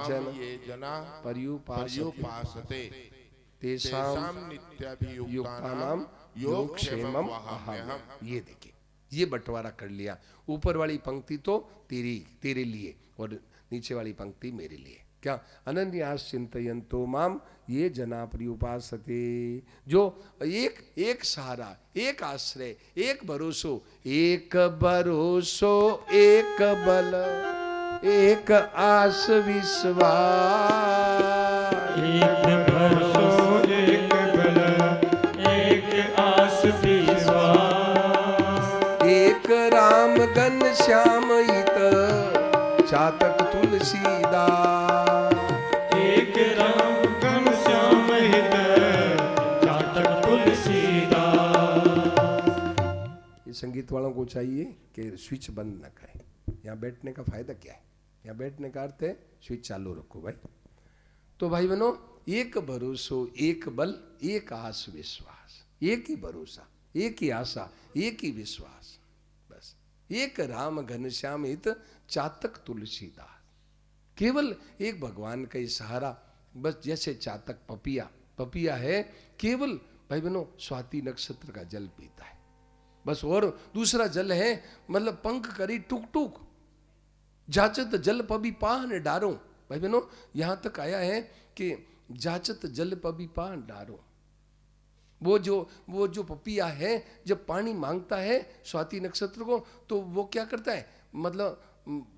ये जना पर्युपासते तेषाम नित्याभियुक्तानाम योगक्षेमम वहाम्यहम्। वहाम्यहम्। ये देखिए, ये बंटवारा कर लिया। ऊपर वाली पंक्ति तो तेरे लिए और नीचे वाली पंक्ति मेरे लिए। क्या? अनन्यास चिंतयन्तो माम ये जना पर्युपासते। जो एक एक सहारा, एक आश्रय, एक भरोसो, एक भरोसो, एक बल, एक आस विश्वास। एक भरोसो एक बल एक आस विश्वास। एक राम घन श्याम हित चातक तुलसीदास। एक राम घन श्याम हित चातक तुलसीदास। ये संगीत वालों को चाहिए कि स्विच बंद न करें। यहाँ बैठने का फायदा क्या है? यहाँ बैठने का अर्थ है स्विच चालू रखो भाई। तो भाई बनो, एक भरोसो, एक बल, एक आस विश्वास। एक ही भरोसा, एक ही आशा, एक ही विश्वास, बस। एक राम घनश्याम हित चातक तुलसीदास। केवल एक भगवान का ही सहारा, बस। जैसे चातक पपिया, पपिया है केवल भाई बनो स्वाति नक्षत्र का जल पीता है बस। और दूसरा जल है मतलब पंख करी टुक टुक जाचत जल पबी पान डारो। भाई बहनों, यहां तक आया है कि जाचत जल पबी पान डारो। वो जो पपिया है जब पानी मांगता है स्वाति नक्षत्र को, तो वो क्या करता है, मतलब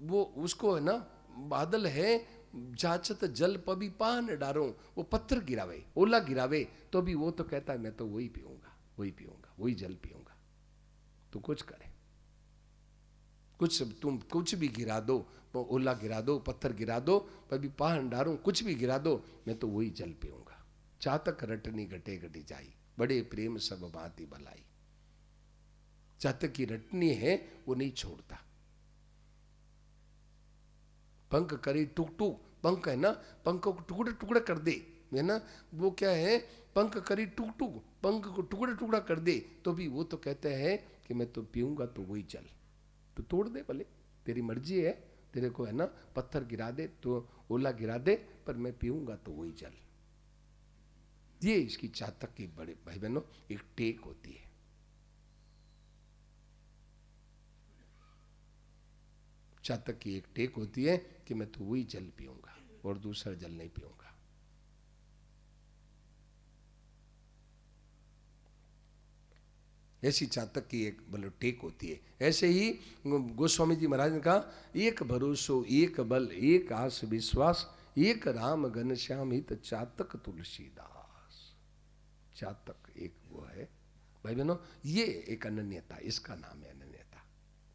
वो उसको है ना, बादल है जाचत जल पबी पान डारो। वो पत्थर गिरावे, ओला गिरावे, तो भी वो तो कहता है मैं तो वही पीऊंगा, वही पीऊंगा, वही जल पीऊंगा। तो कुछ करे, कुछ तुम कुछ भी गिरा दो, ओला गिरा दो, पत्थर गिरा दो, पर भी पान डारूं, कुछ भी गिरा दो, मैं तो वही जल पीऊंगा। चातक रटनी घटे घटी जाई, बड़े प्रेम सब भांति भलाई। चातक की रटनी है वो नहीं छोड़ता। पंख करी टुक टुक, पंख है ना, पंख को टुकड़े टुकड़े कर दे, है ना। वो क्या है, पंख करी टुक टुक, पंख को टुकड़ा टुकड़ा कर दे, तो भी वो तो कहते हैं कि मैं तो पीऊंगा तो वही जल। तो तोड़ दे भले, तेरी मर्जी है, तेरे को है ना पत्थर गिरा दे, तो ओला गिरा दे, पर मैं पीऊंगा तो वही जल। ये इसकी चातक की बड़े भाई बहनों एक टेक होती है। चातक की एक टेक होती है कि मैं तो वही जल पीऊंगा और दूसरा जल नहीं पीऊंगा। ऐसी चातक की एक बल टेक होती है। ऐसे ही गोस्वामी जी महाराज ने कहा, एक भरोसो, एक बल, एक आस विश्वास, एक राम घनश्याम हित चातक तुलसीदास। चातक एक वो है भाई बहनों, ये एक अनन्यता, इसका नाम है अनन्यता।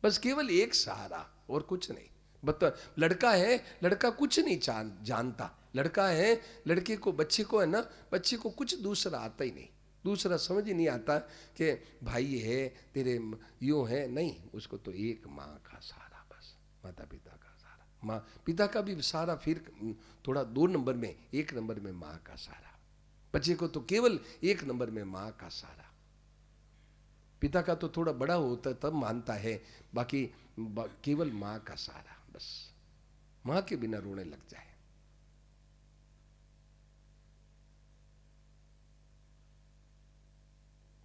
बस केवल एक सहारा और कुछ नहीं। बता, लड़का है, लड़का कुछ नहीं जानता। लड़का है, लड़के को, बच्चे को है ना, बच्चे को कुछ दूसरा आता ही नहीं, दूसरा समझ ही नहीं आता कि भाई है तेरे, यूं है नहीं। उसको तो एक माँ का सहारा, बस माता पिता का सहारा। माँ पिता का भी सहारा फिर थोड़ा 2 नंबर में, 1 नंबर में माँ का सहारा। बच्चे को तो केवल 1 नंबर में माँ का सहारा। पिता का तो थोड़ा बड़ा होता तब मानता है, बाकी केवल माँ का सहारा बस। माँ के बिना रोने लग जाए।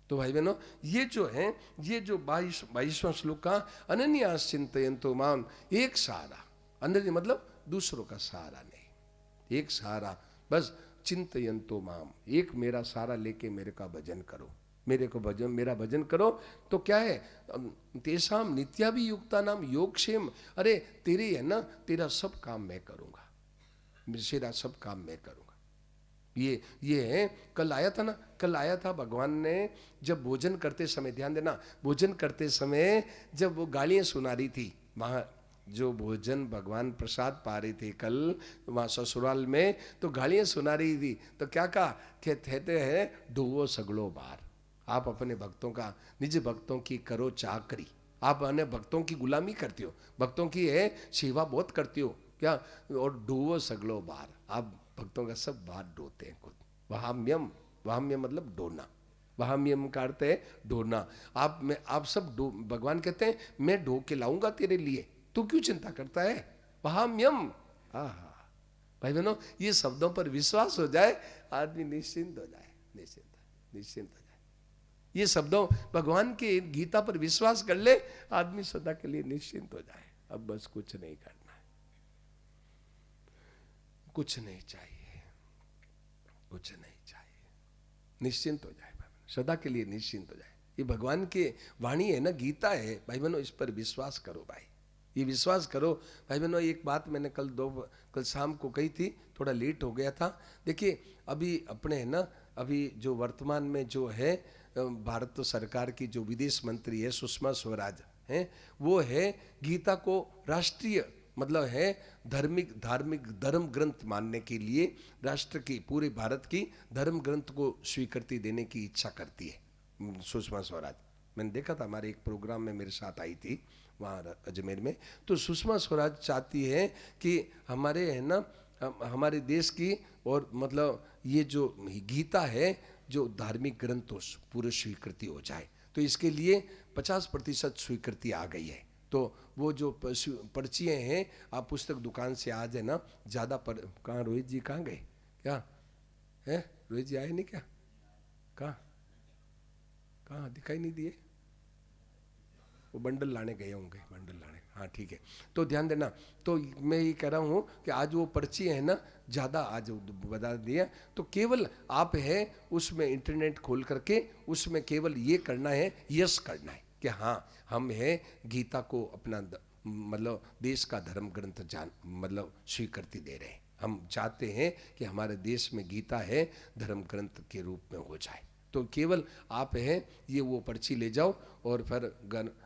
तो भाई बहनों, ये जो है, ये जो 22वां श्लोक का अनन्यास चिंतयन्तो माम, एक सहारा, अनन्य मतलब दूसरों का सहारा नहीं, एक सहारा बस। चिंतयन्तो माम, एक मेरा सहारा लेके मेरे का भजन करो, मेरे को भजन, मेरा भजन करो। तो क्या है, तेषाम नित्याभियुक्ता नाम योगक्षेम। अरे तेरे है ना, तेरा सब काम मैं करूंगा, मेरा सब काम मैं करूंगा। ये है, कल आया था ना, कल आया था भगवान ने जब भोजन करते समय, ध्यान देना, भोजन करते समय जब वो गालियां सुना रही थी, वहाँ जो भोजन भगवान प्रसाद पा रहे थे कल वहाँ ससुराल में, तो गालियां सुना रही थी। तो क्या कहा, कहते हैं ढोवो सगड़ो बार। आप अपने भक्तों का, निज भक्तों की करो चाकरी, आप अन्य भक्तों की गुलामी करते हो, भक्तों की है सेवा बहुत करते हो क्या, और ढोवो सगड़ो बार, आप भक्तों का सब बात ढोते हैं खुद। वहाम्यम, वहाम्यम मतलब ढोना, वहाम्यम का अर्थ है ढोना। आप सब भगवान कहते हैं मैं ढो के लाऊंगा तेरे लिए, तू क्यों चिंता करता है। वहाम्यम, आहा, भाई बहनों, ये शब्दों पर विश्वास हो जाए, आदमी निश्चिंत हो जाए, निश्चिंत हो जाए। ये शब्दों, भगवान के गीता पर विश्वास कर ले, आदमी सदा के लिए निश्चिंत हो जाए। अब बस कुछ नहीं करना है, कुछ नहीं चाहिए, कुछ नहीं चाहिए, निश्चिंत हो जाए, सदा के लिए निश्चिंत हो जाए। ये भगवान की वाणी है ना, गीता है भाई बहनों, इस पर विश्वास करो भाई, ये विश्वास करो भाई बहनों। एक बात मैंने कल शाम को कही थी, थोड़ा लेट हो गया था। देखिए अभी अपने है ना, अभी जो वर्तमान में जो है भारत सरकार की जो विदेश मंत्री है सुषमा स्वराज हैं, वो है गीता को राष्ट्रीय मतलब है धार्मिक धर्म ग्रंथ मानने के लिए राष्ट्र की, पूरे भारत की धर्म ग्रंथ को स्वीकृति देने की इच्छा करती है सुषमा स्वराज। मैंने देखा था, हमारे एक प्रोग्राम में मेरे साथ आई थी वहाँ अजमेर में। तो सुषमा स्वराज चाहती है कि हमारे है ना, हमारे देश की और मतलब ये जो गीता है जो धार्मिक ग्रंथों पूरे स्वीकृति हो जाए। तो इसके लिए 50% स्वीकृति आ गई है। तो वो जो पर्चियाँ हैं, आप पुस्तक दुकान से आज है ना ज़्यादा पर, कहाँ रोहित जी कहाँ गए क्या है? रोहित जी आए नहीं क्या? कहाँ दिखाई नहीं दिए? वो बंडल लाने गए होंगे, बंडल लाने। हाँ ठीक है, तो ध्यान देना। तो मैं ये कह रहा हूँ कि आज वो पर्ची है ना ज़्यादा आज बता दिया। तो केवल आप है उसमें इंटरनेट खोल करके उसमें केवल ये करना है, यस करना है कि हाँ हम है गीता को अपना मतलब देश का धर्म ग्रंथ मतलब स्वीकृति दे रहे हैं। हम चाहते हैं कि हमारे देश में गीता है धर्म ग्रंथ के रूप में हो जाए। तो केवल आप है ये वो पर्ची ले जाओ और फिर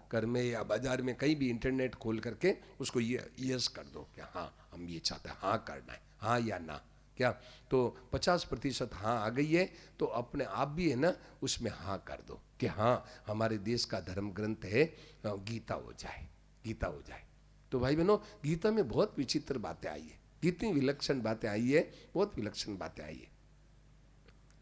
घर में या बाजार में कहीं भी इंटरनेट खोल करके उसको ये यस कर दो कि हाँ हम ये चाहते हैं, हाँ करना है, हाँ या ना क्या। तो 50% हाँ आ गई है, तो अपने आप भी है ना उसमें हाँ कर दो कि हाँ हमारे देश का धर्म ग्रंथ है गीता हो जाए, गीता हो जाए। तो भाई बहनों, गीता में बहुत विचित्र बातें आई है, कितनी विलक्षण बातें आई है, बहुत विलक्षण बातें आई है।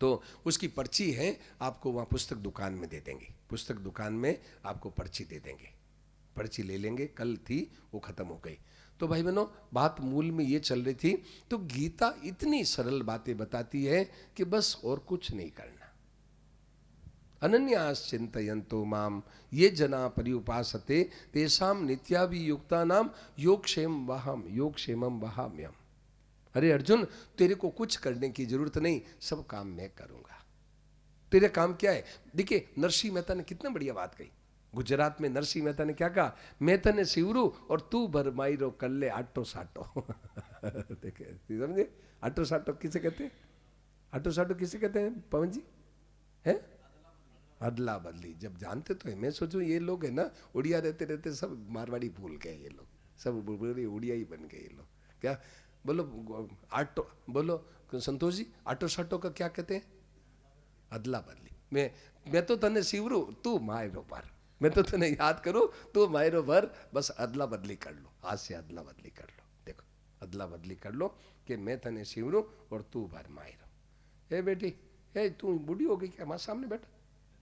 तो उसकी पर्ची है, आपको वहाँ पुस्तक दुकान में दे देंगे, पुस्तक दुकान में आपको पर्ची दे देंगे, पर्ची ले लेंगे। कल थी वो ख़त्म हो गई। तो भाई बहनों, बात मूल में ये चल रही थी। तो गीता इतनी सरल बातें बताती है कि बस और कुछ नहीं करना। अनन्यास चिंतयन्तो माम ये जना पर्युपासते तेषाम नित्याभियुक्तानाम योगक्षेम वहाम्यम। अरे अर्जुन, तेरे को कुछ करने की जरूरत नहीं, सब काम मैं करूंगा। तेरे काम क्या है? देखिए नरसिंह मेहता ने कितना बढ़िया बात कही। गुजरात में नरसिंह मेहता ने क्या कहा? मैं तने सिवरू और तू भरमाईरो कर ले आटो साटो। देखे समझे? आटो साटो किसे कहते हैं? आटो साटो किसे कहते हैं पवन जी? है अदला बदली। जब जानते तो है, मैं सोचूं ये लोग है ना उड़िया रहते रहते सब मारवाड़ी भूल गए, ये लोग सब उड़िया ही बन गए ये लोग। क्या बोलो आटो, बोलो संतोष जी, आटो साटो का क्या कहते हैं? अदला बदली। मैं तो तने सिवरू तू मायरो भर, मैं तो तने याद करूं तू मायरो भर, बस अदला बदली कर लो, आज से अदला बदली कर लो। देखो अदला बदली कर लो कि मैं तने सिवरू और तू भर मायरो। ए बेटी, ए तू बूढ़ी हो गई क्या? वहाँ सामने बैठ,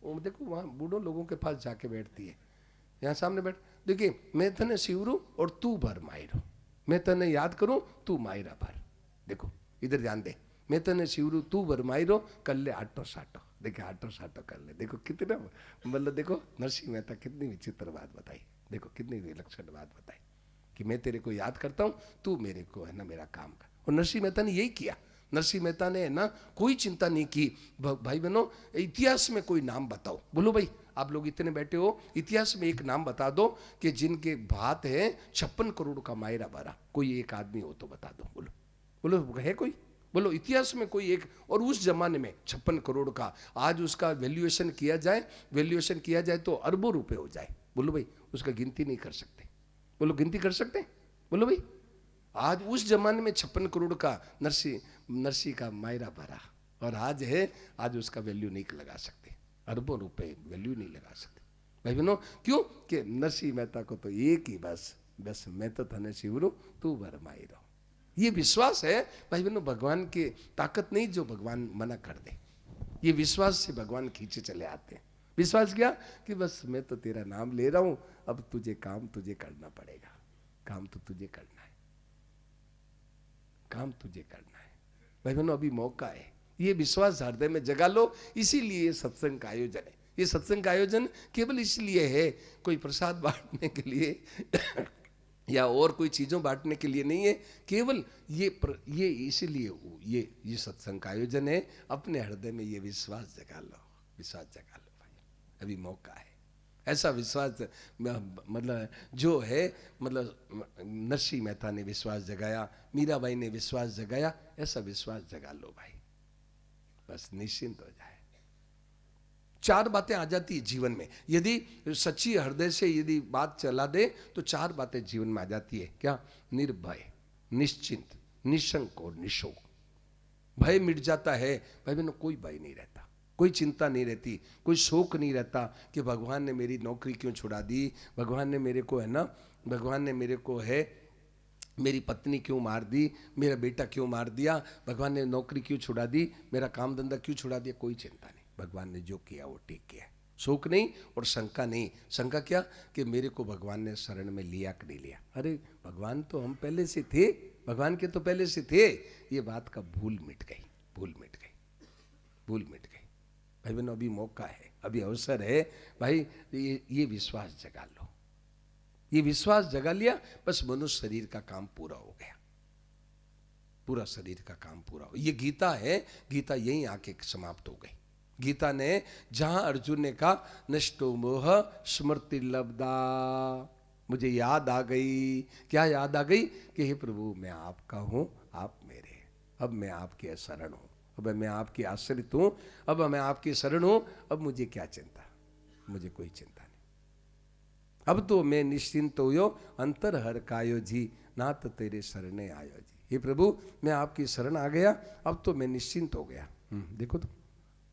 वो देखो वहाँ बूढ़ों लोगों के पास जाके बैठती है, यहाँ सामने बैठ। देखिए मैं तने सिवरू और तू भर मायरो, मैं तने याद करूं तू मायरा भर। देखो इधर ध्यान दे, मैं तने सिवरू तू भर मायरो कर ले आटो साटो। देखिए आटो साटो कर ले। देखो कितना मतलब, देखो नरसिंह मेहता कितनी विचित्र बात बताई, देखो कितनी विलक्षण बात बताई कि मैं तेरे को याद करता हूँ, तू मेरे को है ना मेरा काम कर। और नरसिंह मेहता ने यही किया। नरसिंह मेहता ने है ना कोई चिंता नहीं की। भाई बहनों, इतिहास में कोई नाम बताओ, बोलो भाई, आप लोग इतने बैठे हो, इतिहास में एक नाम बता दो कि जिनके भात है 56 करोड़ का मायरा भरा, कोई एक आदमी हो तो बता दो। बोलो बोलो, है कोई? बोलो इतिहास में कोई एक। और उस जमाने में 56 करोड़ का आज उसका वैल्यूएशन किया जाए तो अरबों रुपए हो जाए। बोलो भाई, उसका गिनती नहीं कर सकते। बोलो गिनती कर सकते? बोलो भाई, आज उस जमाने में 56 करोड़ का नरसिंह का मायरा भरा, और आज है, आज उसका वैल्यू नहीं लगा सकते, अरबों रुपए वैल्यू नहीं लगा सकते। भाई बहनों, क्यों? कि नरसिंह मेहता को तो एक ही बस मैं तो तने सिवरू तू भरमाई रहो। ये विश्वास है भाई बहनों, भगवान की ताकत नहीं जो भगवान मना कर दे। ये विश्वास से भगवान खींचे चले आते हैं। विश्वास क्या? कि बस मैं तो तेरा नाम ले रहा हूं, अब तुझे काम तुझे करना पड़ेगा, काम तो तुझे करना है, काम तुझे करना है। भाई बहनों, अभी मौका है, ये विश्वास हृदय में जगा लो। इसीलिए ये सत्संग का आयोजन है। ये सत्संग का आयोजन केवल इसलिए है, कोई प्रसाद बांटने के लिए या और कोई चीजों बांटने के लिए नहीं है। केवल ये इसीलिए ये सत्संग का आयोजन है। अपने हृदय में ये विश्वास जगा लो, विश्वास जगा लो भाई, अभी मौका है। ऐसा विश्वास मतलब जो है, मतलब नरसिंह मेहता ने विश्वास जगाया, मीराबाई ने विश्वास जगाया, ऐसा विश्वास जगा लो भाई, बस निश्चिंत हो जाए। 4 बातें आ जाती है जीवन में, यदि सच्ची हृदय से यदि बात चला दे तो 4 बातें जीवन में आ जाती है। क्या? निर्भय, निश्चिंत, निशंक और निशोक। भय मिट जाता है भाई बहनों, कोई भय नहीं रहता, कोई चिंता नहीं रहती, कोई शोक नहीं रहता कि भगवान ने मेरी नौकरी क्यों छुड़ा दी, भगवान ने मेरे को है ना, भगवान ने मेरे को है मेरी पत्नी क्यों मार दी, मेरा बेटा क्यों मार दिया, भगवान ने नौकरी क्यों छुड़ा दी, मेरा काम धंधा क्यों छुड़ा दिया। कोई चिंता नहीं, भगवान ने जो किया वो ठीक किया। शोक नहीं और शंका नहीं। शंका क्या? कि मेरे को भगवान ने शरण में लिया कि नहीं लिया। अरे भगवान तो हम पहले से थे, भगवान के तो पहले से थे। ये बात का भूल मिट गई, भूल मिट गई, भूल मिट गई। भाई बहनों, अभी मौका है, अभी अवसर है भाई, ये विश्वास जगा लो। ये विश्वास जगा लिया, बस मनुष्य शरीर का काम पूरा हो गया, पूरा शरीर का काम पूरा हो। ये गीता है, गीता यहीं आके समाप्त हो गई। गीता ने जहां अर्जुन ने कहा नष्टो मोह स्मृति लब्धा, मुझे याद आ गई। क्या याद आ गई? कि हे प्रभु, मैं आपका हूं, आप मेरे, अब मैं आपके शरण हूं, अब मैं आपकी आश्रित हूं, अब मैं आपकी शरण हूं। अब मुझे क्या चिंता, मुझे कोई चिंता नहीं। अब तो मैं निश्चिंत होयो अंतर हर कायो जी, नाथ तेरे शरणे आयो जी। हे प्रभु, मैं आपकी शरण आ गया, अब तो मैं निश्चिंत हो गया। देखो तो,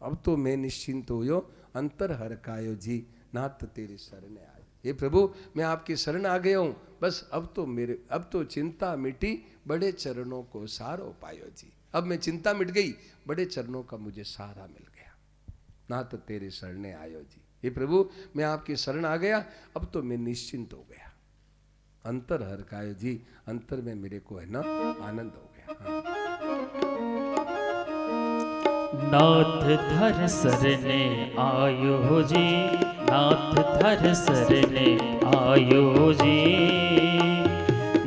अब तो मैं निश्चिंत होयो अंतर हर कायो जी, नाथ तेरे शरणे आयो। हे प्रभु, मैं आपकी शरण आ गया हूँ, बस अब तो चिंता मिटी, बड़े चरणों को सारो पायो जी। अब मैं चिंता मिट गई, बड़े चरणों का मुझे सहारा मिल गया। नाथ तेरे शरणे आयो जी। हे प्रभु, मैं आपकी शरण आ गया, अब तो मैं निश्चिंत हो गया। अंतर हर कायो जी, अंतर में मेरे को है ना आनंद हो गया। नाथ धर सरने आयो जी, नाथ धर सरने आयो जी।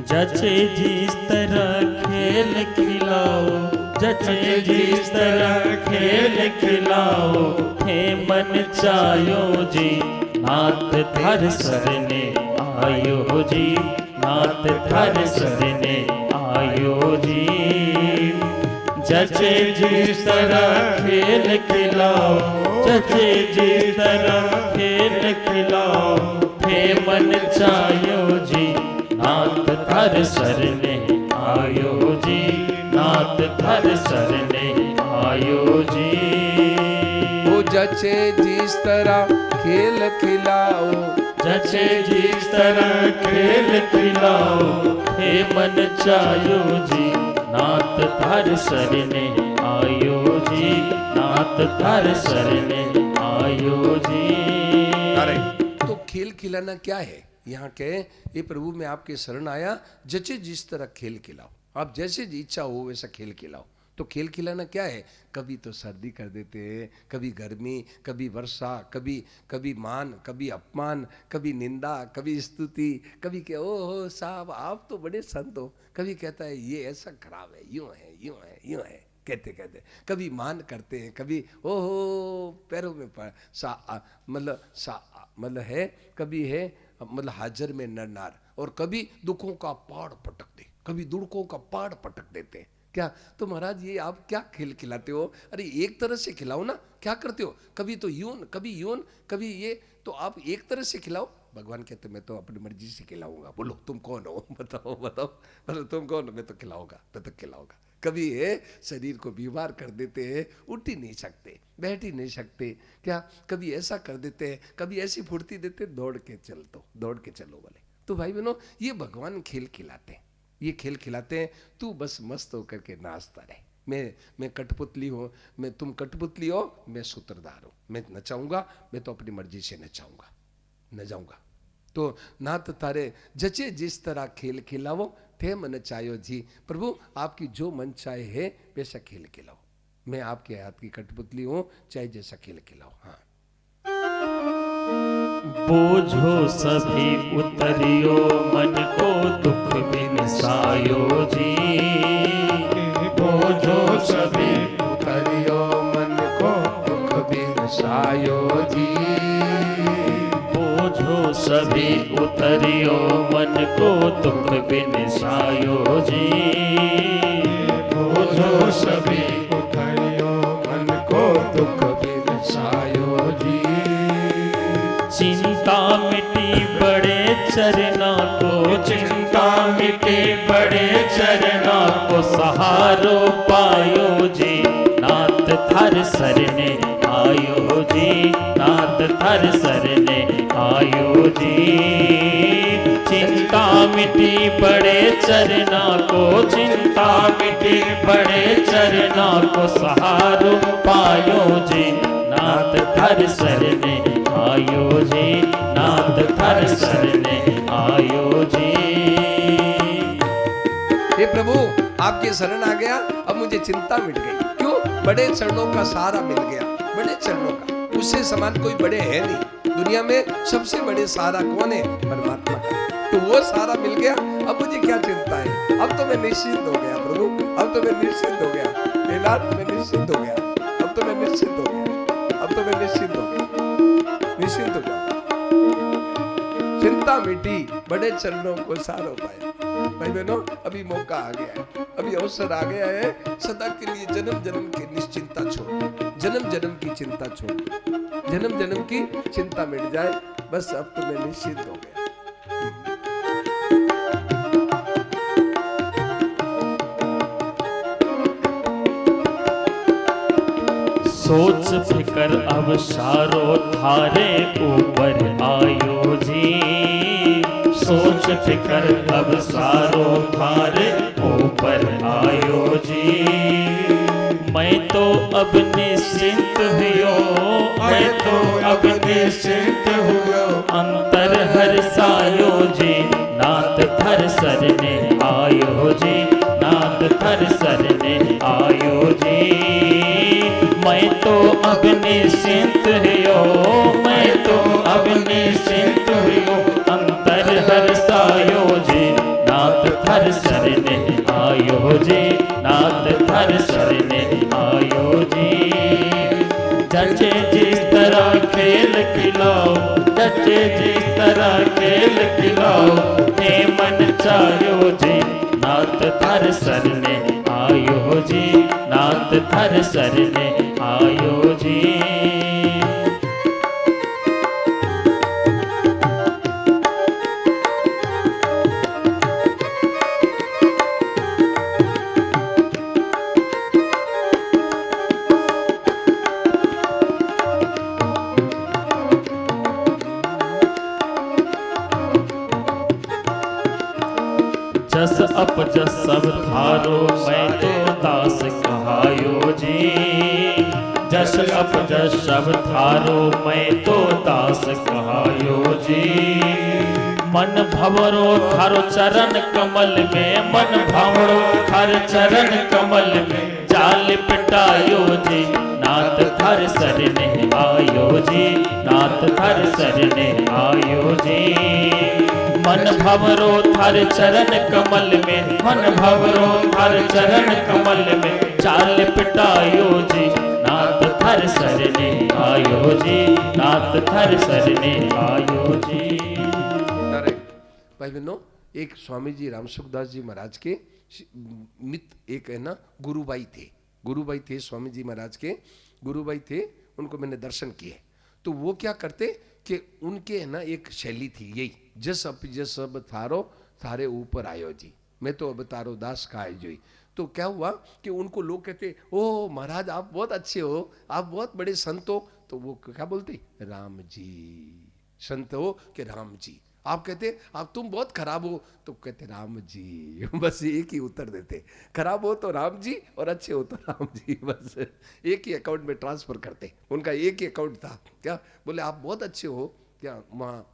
जचे जिस तरह खेल खिलाओ, जचे जिस तरह खेल खिलाओ, हे मन चायो जी, नाथ धर सरने आयो जी, नाथ धर सरने आयो जी। जचे जिस तरह खेल खिलाओ, जचे जिस तरह खेल खिलाओ, हे मन चायो जी, नाथ धर सरने आयो जी, नाथ धर सरने आयो जी। वो जचे जिस तरह खेल खिलाओ, जचे जिस तरह खेल खिलाओ, हे मन चायो जी, नाथ धर सरने आयो जी, नाथ धर सरने आयो जी। अरे तो खेल खिलाना क्या है? यहाँ के ये प्रभु, मैं आपके शरण आया, जचे जिस तरह खेल खिलाओ। आप जैसे इच्छा हो वैसा खेल खिलाओ। तो खेल खिलाना क्या है? कभी तो सर्दी कर देते हैं, कभी गर्मी, कभी वर्षा, कभी मान, कभी अपमान, कभी निंदा, कभी स्तुति, कभी क्या ओहो साहब आप तो बड़े संत हो, कभी कहता है ये ऐसा खराब है, यूं है, यूं है, यूं है, कहते कहते कभी मान करते हैं, कभी ओहो पैरों में मतलब है, कभी है मतलब हाजर में नर नार, और कभी दुखों का पहाड़ पटक दे, कभी दुखों का पहाड़ पटक देते हैं। क्या तो महाराज ये आप क्या खेल खिलाते हो? अरे एक तरह से खिलाओ ना, क्या करते हो? कभी तो यून, कभी यून, कभी ये, तो आप एक तरह से खिलाओ। भगवान कहते मैं तो अपनी मर्जी से खिलाऊंगा। बोलो तुम कौन हो? बताओ बताओ, मतलब तुम कौन हो? मैं तो खिलाऊंगा, मैं तो खिलाऊंगा। कभी है शरीर को बीमार कर देते हैं, उठ ही नहीं सकते, बैठ ही नहीं सकते। क्या कभी ऐसा कर देते हैं, कभी ऐसी फुर्ती देते, दौड़ के चल, तो दौड़ के चलो बोले। तो भाई बहनों, ये भगवान खेल खिलाते हैं, ये खेल खिलाते हैं। तू बस मस्त होकर के नाचता रहे। मैं कठपुतली हो, मैं तुम कठपुतली हो, मैं सूत्रधार हूँ, मैं नचाऊंगा, मैं तो अपनी मर्जी से नचाऊंगा, न जाऊंगा। तो नाथ तारे जचे जिस तरह खेल खिलावो, थे मन चायो जी। प्रभु आपकी जो मन चाहे है वैसा खेल के लाओ, मैं आपके हाथ की कठपुतली हूँ, चाहे जैसा खेल के लाओ। हाँ, बोझो सभी उतरियो मन को दुख बिनसायो जी। बोझो सभी उतरियो मन को दुख बिनसायो जी। बोझो सभी उतरियो मन को दुख बिनसायो जी। बोझो सभी उतरियो मन को दुख बिनसायो जी। चिंता मिटी बड़े चरना को, चिंता मिटी बड़े चरना को सहारो पायो जी। नाथ थर सरने आयो जी, नाथ थर सरने आयो जी। चिंता मिटी बड़े चरना को, चिंता मिटी बड़े चरना को सहारो पायो जी। नाथ थर सरने आयो जी, नाथ थर सरने आयो जी। हे प्रभु आपके शरण आ गया, अब मुझे चिंता मिट गई। क्यों? बड़े चरणों का सहारा मिल गया, बड़े चरणों का, उससे समान कोई बड़े है नहीं दुनिया में। सबसे बड़े सहारा कौन है? परमात्मा का। तो वो सहारा मिल गया, अब मुझे क्या चिंता है? अब तो मैं निश्चिंत हो गया प्रभु, अब तो मैं निश्चिंत हो गया। हे नाथ मैं निश्चिंत हो गया, अब तो मैं निश्चिंत हो गया, अब तो मैं निश्चिंत हो गया, निश्चिंत हो गया। चिंता मिटी, बड़े चरणों को सहारा पाया। भाई बहनों, अभी मौका आ गया है, अभी अवसर आ गया है। सदा के लिए जन्म जन्म की निश्चिंता छोड़, जन्म जन्म की चिंता छोड़, जन्म जन्म की चिंता मिट जाए। बस अब तो मैं निश्चिंत हो गया। सोच फिकर अब सारो थारे ऊपर आयो जी। सोच फिकर अब सारो थारे ऊपर आयो जी। मैं तो अब निश्चिंत हुयो, मैं तो अब निश्चिंत हुयो। अंतर हर्षायो जी, नाथ थर सरने आयो जी, नाथ थर सरने आयो जी। मैं तो अब निश्चिंत हुयो, मैं तो अब निश्चिंत हुयो। अंतर हर्षायो जी, नाथ थर सरने आयो जी, नाथ थर सरने आयो जी। जचे जिस तरह खेल खिलाओ, जचे जिस तरह खेल खिलाओ। हे मन चायो जी, नाथ थर सरने आयो जी, नाथ थर सरने आयो जी। जस अपजस सब थारो, मैं तो दास कहायो जी। जस अपजस सब थारो, मैं तो दास कहायो जी। मन भंवरो थारो चरण कमल में, मन भंवरो थार चरण कमल में। जाल पिटायो जी, नाथ थर सरने आयो जी, नाथ थर सरने आयो जी। मन भंवरो थार चरण कमल में, मन भंवरो थार चरण कमल में। चाल पिटायो जी, नाथ थर सरने आयो जी, नाथ थर सरने आयो जी। भाई बहनों, एक स्वामी जी राम सुखदास जी महाराज के मित्र, एक है ना गुरुबाई थे, गुरुबाई थे स्वामी जी महाराज के गुरुबाई थे। उनको मैंने दर्शन किए, तो वो क्या करते कि उनके है ना एक शैली थी यही, जस अब थारो थारे ऊपर आयो जी, मैं तो अब तारो दास का आयो जी। तो क्या हुआ कि उनको लोग कहते, ओ महाराज आप बहुत अच्छे हो, आप बहुत बड़े संत हो। तो वो क्या बोलते, राम जी। संत हो कि राम जी। आप कहते आप तुम बहुत खराब हो, तो कहते राम जी। बस एक ही उत्तर देते, खराब हो तो राम जी और अच्छे हो तो राम जी। बस एक ही अकाउंट में ट्रांसफर करते, उनका एक ही अकाउंट था। क्या बोले आप बहुत अच्छे हो, क्या वहाँ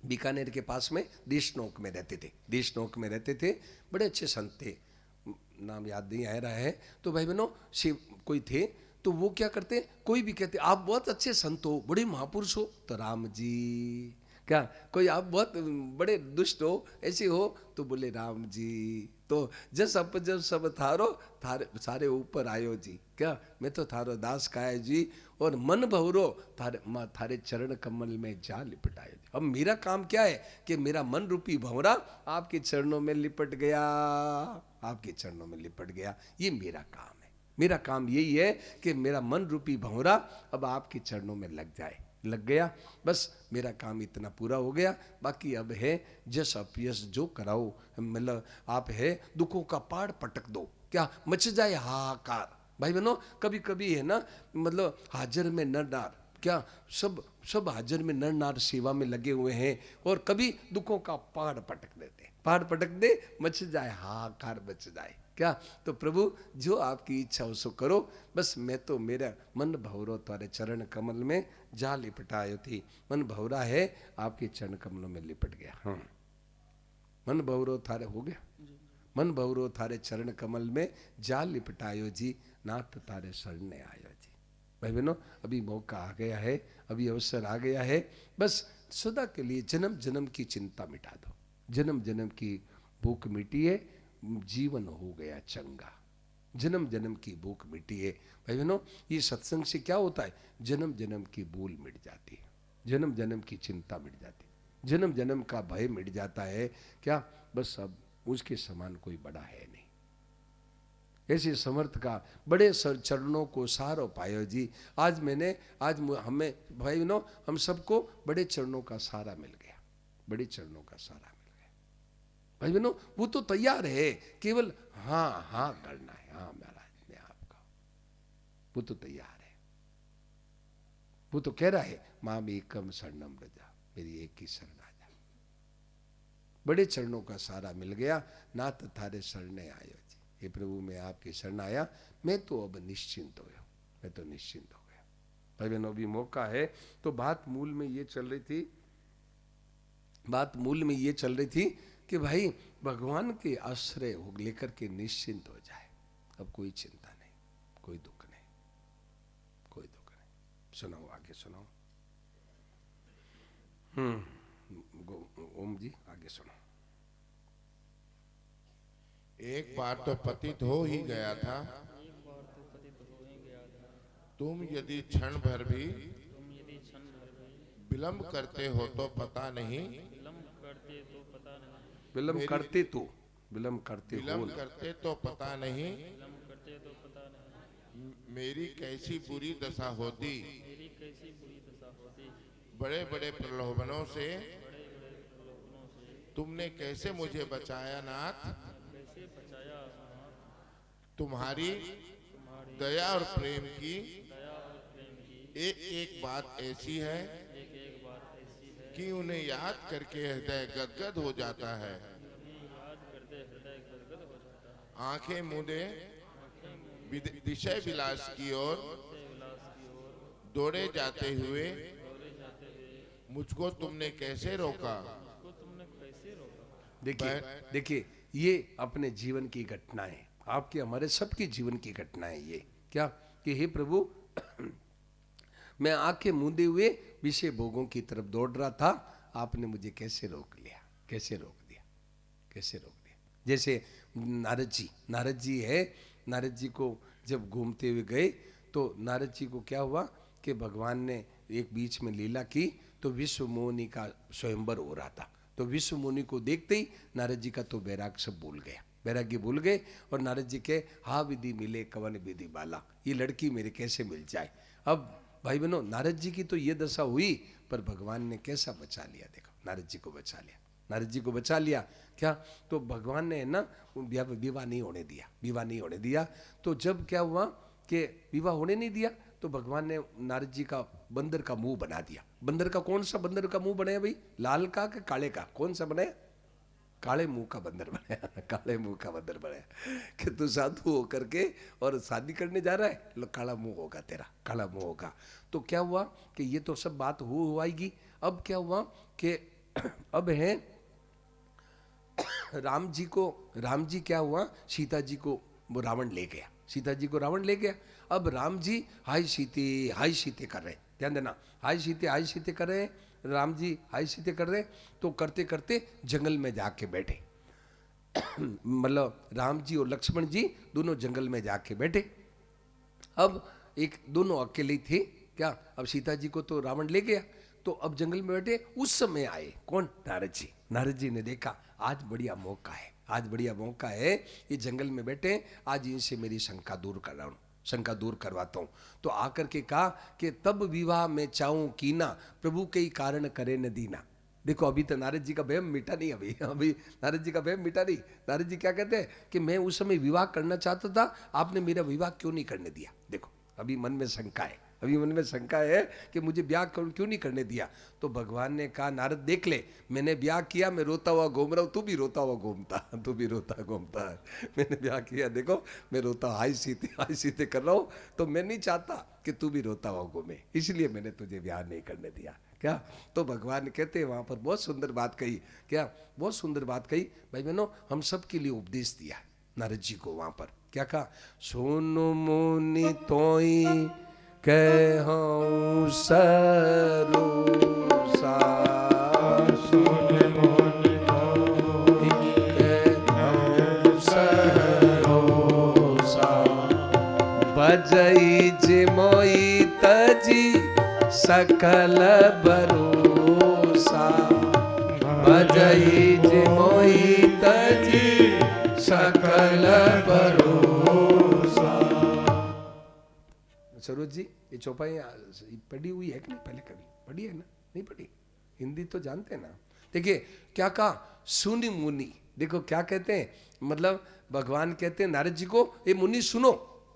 बीकानेर के पास में देशनोक में रहते थे, देशनोक में रहते थे, बड़े अच्छे संत थे, नाम याद नहीं आ रहा है। तो भाई बहनों शिव कोई थे, तो वो क्या करते, कोई भी कहते आप बहुत अच्छे संत हो, बड़े महापुरुष हो, तो राम जी क्या, कोई आप बहुत बड़े दुष्ट हो, ऐसे हो, तो बोले राम जी। तो जस अप जस सब थारो थारे सारे ऊपर आयो जी, क्या मैं तो थारो दास काया जी, और मन भवरो थारे माँ थारे चरण कमल में जा लिपटायो जी। अब मेरा काम क्या है कि मेरा मन रूपी भंवरा आपके चरणों में लिपट गया, आपके चरणों में लिपट गया, ये मेरा काम है। मेरा काम यही है कि मेरा मन रूपी भंवरा अब आपके चरणों में लग जाए, लग गया, बस मेरा काम इतना पूरा हो गया। बाकी अब है जस अपयस जो कराओ, मतलब आप है दुखों का पहाड़ पटक दो, क्या मच जाए हाहाकार। भाई बहनों कभी कभी है ना, मतलब हाजिर में नर नार, क्या सब सब हाजिर में नर नार सेवा में लगे हुए हैं, और कभी दुखों का पहाड़ पटक देते, पहाड़ पटक दे, मच जाए हाहाकार मच जाए, क्या। तो प्रभु जो आपकी इच्छा हो सो करो, बस मैं तो मेरा मन भवरो तारे चरण कमल में जा लिपटायो थी। मन भवरा है आपके चरण कमलों में लिपट गया। हाँ, मन भवरो थारे हो गया, मन भवरो थारे चरण कमल में जा लिपटायो जी, नाथ तारे शरण आयो जी। भाई बहनों अभी मौका आ गया है, अभी अवसर आ गया है, बस सदा के लिए जन्म जन्म की चिंता मिटा दो, जन्म जन्म की भूख मिटी है, जीवन हो गया चंगा, जन्म जन्म की भूख मिटी है। भाई बहनों ये सत्संग से क्या होता है, जन्म जन्म की भूल मिट जाती है, जन्म जन्म की चिंता मिट जाती है, जन्म जन्म का भय मिट जाता है, क्या बस अब उसके समान कोई बड़ा है नहीं। ऐसे समर्थ का बड़े चरणों को सहारो पायो जी। आज मैंने आज हमें भाई बहनों हम सबको बड़े चरणों का सहारा मिल गया, बड़े चरणों का सहारा मिल गया। भाई बहनों वो तो तैयार है, केवल हाँ हाँ करना है, हाँ महाराज मैं आपका, वो तो तैयार है, वो तो कह रहा है माम एकम शरणम रजा, मेरी एक ही शरण आ जा। बड़े चरणों का सहारा मिल गया, नाथ थारे शरणे आयो जी। हे प्रभु मैं आपके शरण आया, मैं तो अब निश्चिंत हो गया, मैं तो निश्चिंत हो गया। भाई बहनों अभी मौका है, तो बात मूल में ये चल रही थी, बात मूल में ये चल रही थी कि भाई भगवान के आश्रय हो लेकर के निश्चिंत हो जाए, अब कोई चिंता नहीं, कोई दुख नहीं, कोई दुख नहीं। सुनाओ आगे सुनाओ। ओम जी आगे सुनो। एक बार तो पतित हो ही गया था, तुम यदि क्षण भर भी विलंब करते हो तो पता नहीं, विलंब करते तो विलंब करते हो, विलंब करते तो पता नहीं, मेरी कैसी बुरी दशा होती। बड़े बड़े प्रलोभनों से तुमने कैसे मुझे बचाया नाथ, तुम्हारी दया और प्रेम की एक एक बात ऐसी है कि उन्हें याद करके हृदय गदगद हो जाता है। आंखें मूंदे विषय विलास की ओर दौड़े जाते हुए मुझको तुमने कैसे रोका। देखिए देखिए ये अपने जीवन की घटनाएं, आपके हमारे सबके जीवन की घटनाएं ये, क्या कि हे प्रभु मैं आंखें मूंदे हुए विषय भोगों की तरफ दौड़ रहा था, आपने मुझे कैसे रोक लिया, कैसे रोक दिया, कैसे रोक दिया। जैसे नारद जी है, नारद जी को जब घूमते हुए गए तो नारद जी को क्या हुआ कि भगवान ने एक बीच में लीला की, तो विश्व मोहिनी का स्वयंवर हो रहा था, तो विश्व मोहिनी को देखते ही नारद जी का तो बैराग सब भूल गया, बैरागी भूल गए, और नारद जी के हा विधि मिले कवन विधि बाला, ये लड़की मेरे कैसे मिल जाए। अब भाई बहनों नारद जी की तो ये दशा हुई, पर भगवान ने कैसा बचा लिया, देखो नारद जी को बचा लिया, नारद जी को बचा लिया। क्या तो भगवान ने ना विवाह नहीं होने दिया, विवाह नहीं होने दिया। तो जब क्या हुआ कि विवाह होने नहीं दिया, तो भगवान ने नारद जी का बंदर का मुंह बना दिया। बंदर का कौन सा बंदर का मुंह बनाया भाई, लाल का कि काले का, कौन सा बनाया, काले मुंह का बंदर बनाया, काले मुंह का बंदर बनाया कि तू साधु हो करके और शादी करने जा रहा है, लो काला मुंह होगा तेरा, काला मुंह होगा। तो क्या हुआ कि ये तो सब बात हो आएगी। अब क्या हुआ कि अब है राम जी क्या हुआ, सीता जी को वो रावण ले गया, सीता जी को रावण ले गया। अब राम जी हाय सीते कर रहे हैं, ध्यान देना, हाय सीते कर रहे हैं, राम जी हाय सीते कर रहे हैं। तो करते करते जंगल में जाके बैठे, मतलब राम जी और लक्ष्मण जी दोनों जंगल में जाके बैठे। अब एक दोनों अकेले ही थे क्या, अब सीता जी को तो रावण ले गया, तो अब जंगल में बैठे। उस समय आए कौन, नारद जी ने देखा आज बढ़िया मौका है, आज बढ़िया मौका है, ये जंगल में बैठे, आज इनसे मेरी शंका दूर कर रहा हूँ, शंका दूर करवाता हूँ। तो आकर के कहा कि तब विवाह में चाहूं कीना, प्रभु के ही कारण करे न दीना। देखो अभी तो नारद जी का भय मिटा नहीं, अभी नारद जी का भय मिटा नहीं। नारद जी क्या कहते हैं कि मैं उस समय विवाह करना चाहता था, आपने मेरा विवाह क्यों नहीं करने दिया। देखो अभी मन में शंका है, अभी मन में शंका है कि मुझे ब्याह क्यों नहीं करने दिया। तो भगवान ने कहा नारद देख ले, मैंने ब्याह किया, मैं रोता हुआ घूम रहा हूँ, तू भी रोता हुआ घूमता, तू भी रोता घूमता है। मैंने ब्याह किया, देखो मैं रोता हाय सीते कर रहा हूँ, तो मैं नहीं चाहता कि तू भी रोता हुआ घूमे, इसलिए मैंने तुझे ब्याह नहीं करने दिया। क्या, तो भगवान कहते हैं वहां पर बहुत सुंदर बात कही, क्या बहुत सुंदर बात कही भाई बहनों, हम सब के लिए उपदेश दिया नारद जी को वहां पर। क्या कहा, सोनु मुनि तोई कहूं सरोसा, सुन मुनि कहूं सरोसा, बजई जे मोई तजी सकल भरोसा, बजई जे मोई तजी सकल भरोसा। सरोज जी ये चौपाई पढ़ी हुई है कि नहीं, पहले कभी पढ़ी है ना, नहीं पढ़ी, हिंदी तो जानते हैं ना। देखिए क्या कहा, सुनि मुनि, देखो क्या कहते हैं, मतलब भगवान कहते हैं नारद जी को, ये मुनि सुनो,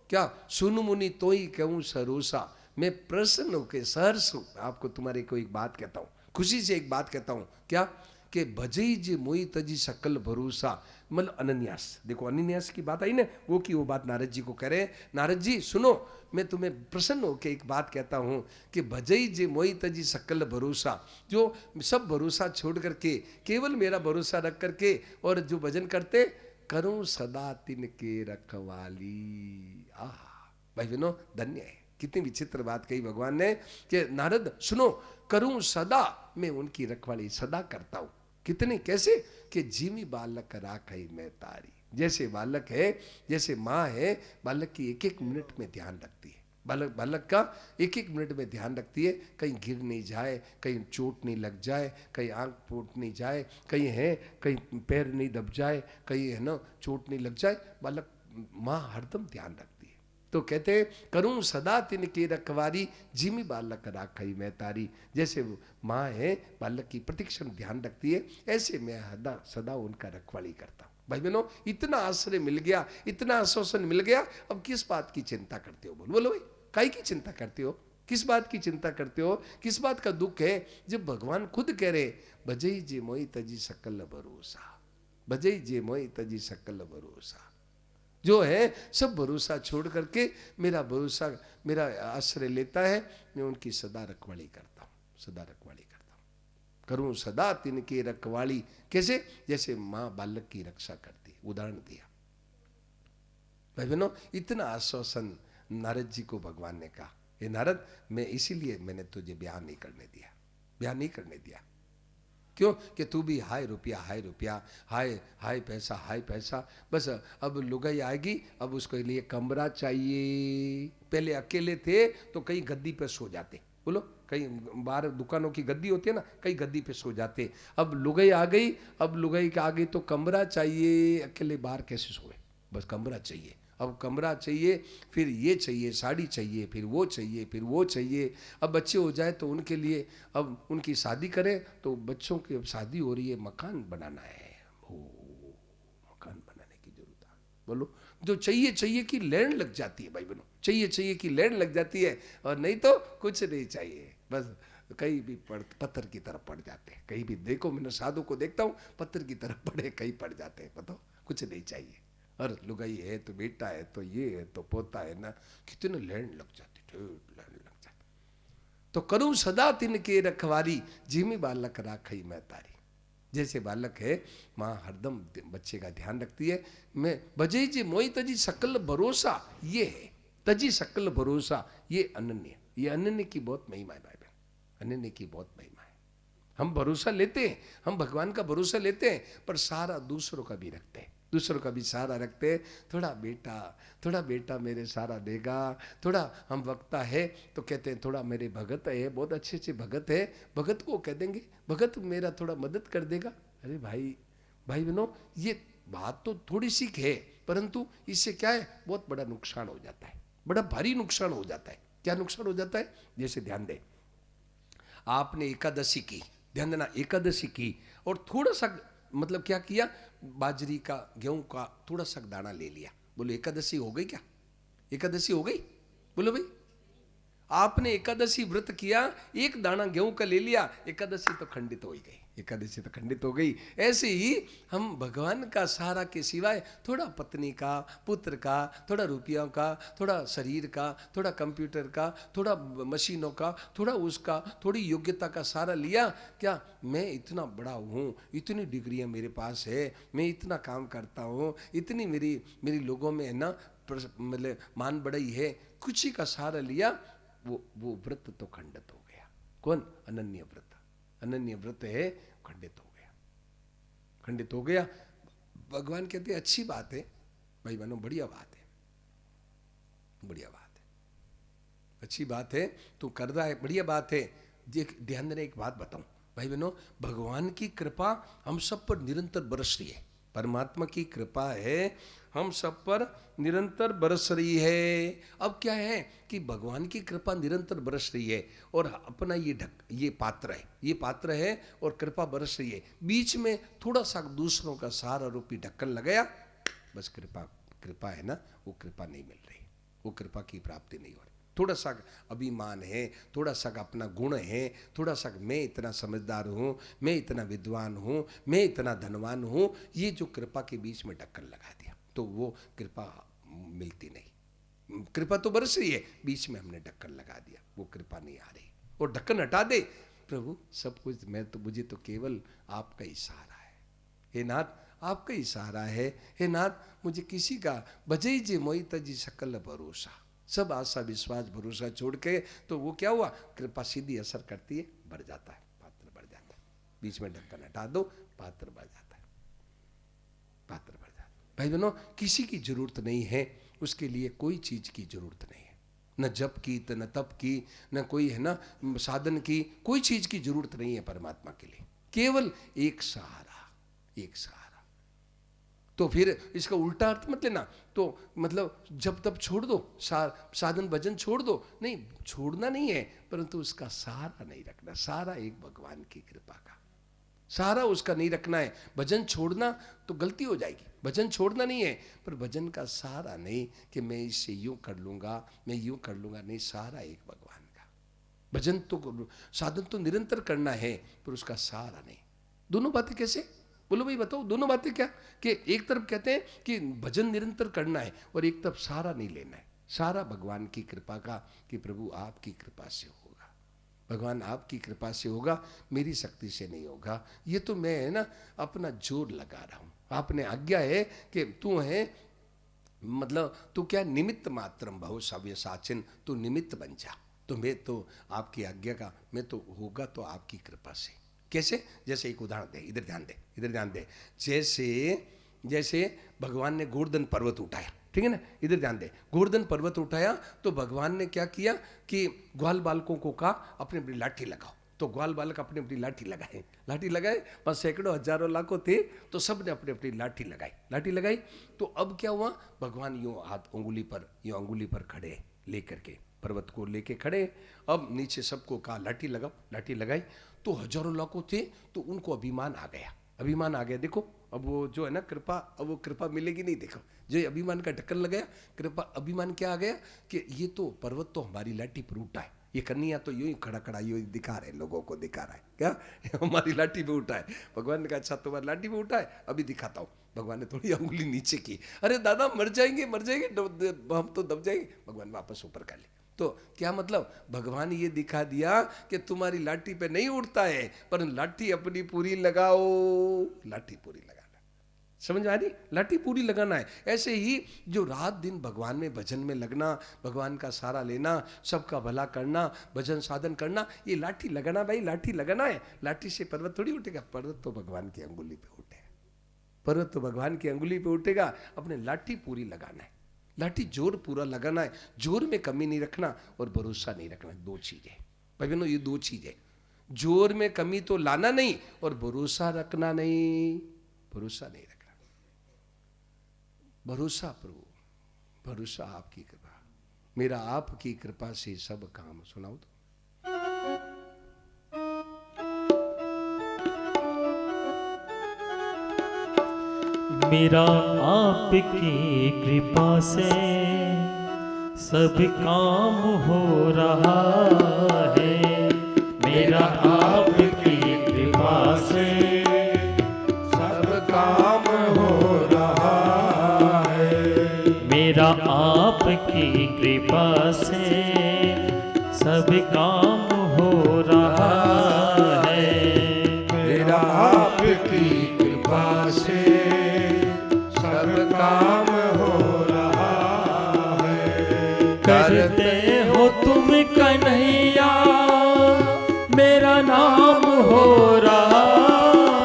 क्या सुनु मुनि तो ही कहूं सरोसा, मैं प्रसन्न होकर सहर्ष हूं, आपको तुम्हारे को एक बात कहता हूं, खुशी से एक बात कहता हूं, क्या कि भजई जे मोई तजी सकल भरोसा, मतलब अनन्यास। देखो अनन्यास की बात आई ना, वो की वो बात नारद जी को कह रहे हैं, नारद जी सुनो, मैं तुम्हें प्रसन्न होकर एक बात कहता हूं कि भजई जे मोई तजी सकल भरोसा, जो सब भरोसा छोड़ करके केवल मेरा भरोसा रख करके और जो भजन करते, करूं सदा तिनके रखवाली। आह भाई बहनों धन्य है, कितनी विचित्र बात कही भगवान ने कि नारद सुनो, करूं सदा मैं उनकी रखवाली सदा करता हूं। कितने, कैसे कि जीवी बालक राखई मैं तारी, जैसे बालक है, जैसे माँ है, बालक की एक एक मिनट में ध्यान रखती है, बालक का एक एक मिनट में ध्यान रखती है, कहीं गिर नहीं जाए, कहीं चोट नहीं लग जाए, कहीं आंख फूट नहीं जाए, कहीं पैर नहीं दब जाए, कहीं है ना चोट नहीं लग जाए, बालक माँ हरदम ध्यान रखती है। तो कहते हैं करूं सदा तिनके रखवारी, जिमी बालक राखई मैं तारी, जैसे माँ है बालक की प्रतिक्षण ध्यान रखती है, ऐसे मैं सदा उनका रखवाली करता हूँ। भाई बहनों इतना आश्रय मिल गया, इतना आश्वासन मिल गया, अब किस बात की चिंता करते हो, बोलो भाई, काई की चिंता करते हो, किस बात की चिंता करते हो, किस बात का दुख है, जब भगवान खुद कह रहे भजई जे मोई तजी सकल भरोसा, भजई जे मोई तजी सकल भरोसा, जो है सब भरोसा छोड़ करके मेरा भरोसा, मेरा आश्रय लेता है, मैं उनकी सदा रखवाली करता हूँ, सदा रखवाली करता हूँ, करूं सदा तिनकी रखवाली, कैसे, जैसे माँ बालक की रक्षा करती, उदाहरण दिया। भाई बहनों इतना आश्वासन नारद जी को भगवान ने कहा, ये नारद मैं इसीलिए मैंने तुझे ब्याह नहीं करने दिया, ब्याह नहीं करने दिया, क्यों कि तू भी हाय रुपया हाय पैसा, बस अब लुगाई आएगी, अब उसके लिए कमरा चाहिए, पहले अकेले थे तो कहीं गद्दी पे सो जाते, बोलो कहीं बाहर दुकानों की गद्दी होती है ना, कहीं गद्दी पे सो जाते, अब लुगाई आ गई, अब लुगाई आ गई तो कमरा चाहिए, अकेले बाहर कैसे सोए, बस कमरा चाहिए, अब कमरा चाहिए, फिर ये चाहिए, साड़ी चाहिए, फिर वो चाहिए, फिर वो चाहिए, अब बच्चे हो जाए तो उनके लिए अब उनकी शादी करें, तो बच्चों की अब शादी हो रही है, मकान बनाना है, ओ मकान बनाने की जरूरत है, बोलो जो चाहिए कि लैंड लग जाती है, भाई बहनों चाहिए कि लैंड लग जाती है, और नहीं तो कुछ नहीं चाहिए, बस कहीं भी पत्थर की तरफ पड़ जाते हैं, कहीं भी देखो, मैंने साधु को देखता हूँ पत्थर की तरफ पड़े कहीं पड़ जाते हैं, बताओ कुछ नहीं चाहिए, और लुगाई है तो बेटा है तो ये है तो पोता है ना, कितने लैंड लग जाते, लैंड लग जाते, तो करूं सदा तिनके रखवारी, जिमी बालक राखई मैं तारी। जैसे बालक है, माँ हरदम बच्चे का ध्यान रखती है। मैं बजे जी मोई तजी सकल भरोसा, ये है तजी सकल भरोसा, ये अनन्य, ये अनन्य की बहुत महिमा है भाई बहन, अनन्य की बहुत महिमा है। हम भरोसा लेते हैं, हम भगवान का भरोसा लेते हैं, पर सारा दूसरों का भी रखते हैं, दूसरों का भी सहारा रखते हैं। थोड़ा बेटा मेरे सहारा देगा, थोड़ा हम वक्ता है तो कहते हैं थोड़ा मेरे भगत है, बहुत अच्छे अच्छे भगत है, भगत को कह देंगे भगत मेरा थोड़ा मदद कर देगा। अरे भाई बहनों, ये बात तो थोड़ी सी है, परंतु इससे क्या है, बहुत बड़ा नुकसान हो जाता है, बड़ा भारी नुकसान हो जाता है। क्या नुकसान हो जाता है? जैसे ध्यान दें, आपने एकादशी की, ध्यान देना, एकादशी की और थोड़ा सा मतलब क्या किया, बाजरी का गेहूं का थोड़ा सा दाना ले लिया, बोलो एकादशी हो गई क्या? एकादशी हो गई? बोलो भाई, आपने एकादशी व्रत किया, एक दाना गेहूं का ले लिया, एकादशी तो खंडित हो ही गई, एकादशी तो खंडित हो गई। ऐसे ही हम भगवान का सहारा के सिवाय थोड़ा पत्नी का, पुत्र का, थोड़ा रुपयों का, थोड़ा शरीर का, थोड़ा कंप्यूटर का, थोड़ा मशीनों का, थोड़ा उसका, थोड़ी योग्यता का सहारा लिया, क्या मैं इतना बड़ा हूँ, इतनी डिग्रियाँ मेरे पास है, मैं इतना काम करता हूँ, इतनी मेरी लोगों में है ना मतलब मान बढ़ई है, कुछ ही का सहारा लिया, वो व्रत तो खंडित हो गया। कौन? अनन्य व्रत, अनन्य व्रत है, खंडित हो गया, खंडित हो गया। भगवान कहते हैं अच्छी बात है भाई बहनों, बढ़िया बात है, बढ़िया बात है, अच्छी बात है, तू कर रहा है, बढ़िया बात है। ध्यान देना, एक बात बताऊं भाई बहनों, भगवान की कृपा हम सब पर निरंतर बरस रही है, परमात्मा की कृपा है हम सब पर निरंतर बरस रही है। अब क्या है कि भगवान की कृपा निरंतर बरस रही है और अपना ये पात्र है और कृपा बरस रही है, बीच में थोड़ा सा दूसरों का सहारा रूपी ढक्कन लगाया, बस कृपा है ना, वो कृपा नहीं मिल रही, वो कृपा की प्राप्ति नहीं हो रही। थोड़ा सा अभिमान है, थोड़ा सा अपना गुण है, थोड़ा सा मैं इतना समझदार हूँ, मैं इतना विद्वान हूँ, मैं इतना धनवान हूँ, ये जो कृपा के बीच में ढक्कन लगा दिया तो वो कृपा मिलती नहीं। कृपा तो बरस रही है, बीच में हमने ढक्कन लगा दिया, वो कृपा नहीं आ रही। और ढक्कन हटा दे, प्रभु सब कुछ मुझे तो केवल आपका ही सहारा है, हे नाथ आपका ही सहारा है, हे नाथ मुझे किसी का बजई जे मोई तजी सकल भरोसा, सब आशा विश्वास भरोसा छोड़ के, तो वो क्या हुआ, कृपा सीधी असर करती है, बढ़ जाता है, पात्र बढ़ जाता है, बीच में ढक्कन हटा दो, पात्र बढ़ जाता है, पात्र बढ़ जाता है। भाई बहनों, किसी की जरूरत नहीं है, उसके लिए कोई चीज की जरूरत नहीं है, न जप की, न तप की, न कोई है ना साधन की, कोई चीज की जरूरत नहीं है परमात्मा के लिए, केवल एक सहारा, एक सहारा। तो फिर इसका उल्टा अर्थ मत लेना, तो मतलब जब तब छोड़ दो, साधन भजन छोड़ दो, नहीं छोड़ना नहीं है, परंतु उसका सहारा नहीं रखना, सहारा एक भगवान की कृपा का सहारा उसका नहीं रखना है। भजन छोड़ना तो गलती हो जाएगी, भजन छोड़ना नहीं है, पर भजन का सहारा नहीं कि मैं इससे यूं कर लूंगा, मैं यूं कर लूंगा, नहीं, सहारा एक भगवान का। भजन तो साधन तो निरंतर करना है, पर उसका सहारा नहीं। दोनों बातें कैसे? बोलो भाई बताओ, दोनों बातें क्या? कि एक तरफ कहते हैं कि भजन निरंतर करना है और एक तरफ सहारा नहीं लेना है, सहारा भगवान की कृपा का, कि प्रभु आपकी कृपा से होगा, भगवान आपकी कृपा से होगा, मेरी शक्ति से नहीं होगा, ये तो मैं है ना अपना जोर लगा रहा हूं, आपने आज्ञा है कि तू है मतलब तू क्या निमित्त मात्रम भव सव्य साचिन, तू निमित्त बन जा, तो मैं तो आपकी आज्ञा का, मैं तो होगा तो आपकी कृपा से। कैसे? जैसे एक उदाहरण दे, इधर ध्यान दे, इधर ध्यान दे, जैसे भगवान ने गोवर्धन पर्वत उठाया, ठीक है ना, इधर ध्यान दे, गोवर्धन पर्वत उठाया तो भगवान ने क्या किया कि ग्वाल बालकों को कहा अपनी अपनी लाठी लगाओ, तो ग्वाल बालक अपनी अपनी लाठी लगाए, बस सैकड़ों हजारों लाखों थे, तो सब ने अपनी अपनी लाठी लगाई। तो अब क्या हुआ, भगवान यूं हाथ अंगुली पर खड़े लेकर के, पर्वत को लेके खड़े, अब नीचे सबको कहा लाठी लगाओ, लाठी लगाई, तो हजारों लाखों थे, तो उनको अभिमान आ गया। देखो अब वो जो है ना कृपा, अब वो कृपा मिलेगी नहीं, देखो जो अभिमान का ढक्कन लगाया, कृपा अभिमान क्या आ गया कि ये तो पर्वत तो हमारी लाठी पर उठा है, ये कन्हैया तो यूं ही खड़ा यूं दिखा रहे, लोगों को दिखा रहा है क्या हमारी लाठी पे उठा है। भगवान ने कहा अच्छा तुम्हारी लाठी पे उठा है, अभी दिखाता हूँ। भगवान ने थोड़ी अंगुली नीचे की, अरे दादा मर जाएंगे हम तो दब जाएंगे। भगवान वापस ऊपर कर ले, तो क्या मतलब, भगवान ये दिखा दिया कि तुम्हारी लाठी पे नहीं उड़ता है, पर लाठी अपनी पूरी लगाओ, लाठी पूरी लगाना। समझ आ रही, लाठी पूरी लगाना है। ऐसे ही जो रात दिन भगवान में भजन में लगना, भगवान का सहारा लेना, सबका भला करना, भजन साधन करना, ये लाठी लगाना भाई, लाठी लगाना है। लाठी से पर्वत थोड़ी उठेगा, पर्वत तो भगवान की अंगुली पे उठेगा, पर्वत तो भगवान की अंगुली पे उठेगा। अपने लाठी पूरी लगाना है, लाठी जोर पूरा लगाना है, जोर में कमी नहीं रखना और भरोसा नहीं रखना। दो चीजें भाई बहनों, ये दो चीजें, जोर में कमी तो लाना नहीं और भरोसा रखना नहीं, भरोसा नहीं रखना। भरोसा प्रभु, भरोसा आपकी कृपा, मेरा आपकी कृपा से सब काम। सुनाओ तो, मेरा आपकी कृपा से सब काम हो रहा है, मेरा आपकी कृपा से सब काम हो रहा है, मेरा आपकी कृपा से सब काम हो रहा है, मेरा आपकी कृपा से सब काम हो रहा है। करते हो तुम कन्हैया मेरा नाम हो रहा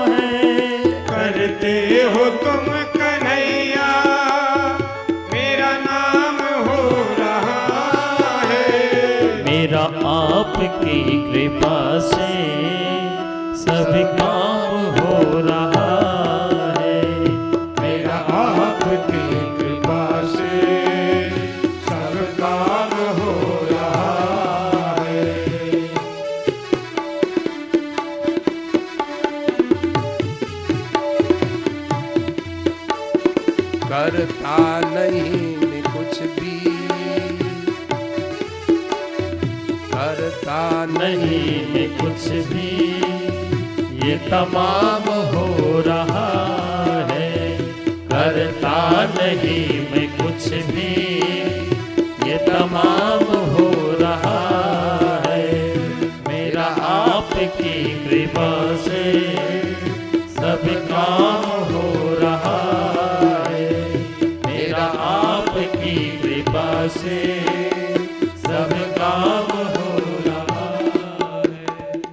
है, करते हो तुम कन्हैया मेरा नाम हो रहा है, मेरा आपकी कृपा से सब काम हो रहा है, मेरा आपकी कृपा से सब काम हो रहा है। करता नहीं मैं कुछ भी, करता नहीं मैं कुछ भी, ये तमाम हो रहा है, करता नहीं मैं कुछ भी, ये तमाम हो रहा है, मेरा आपकी कृपा से सब काम हो रहा है, मेरा आपकी कृपा से सब काम हो रहा है।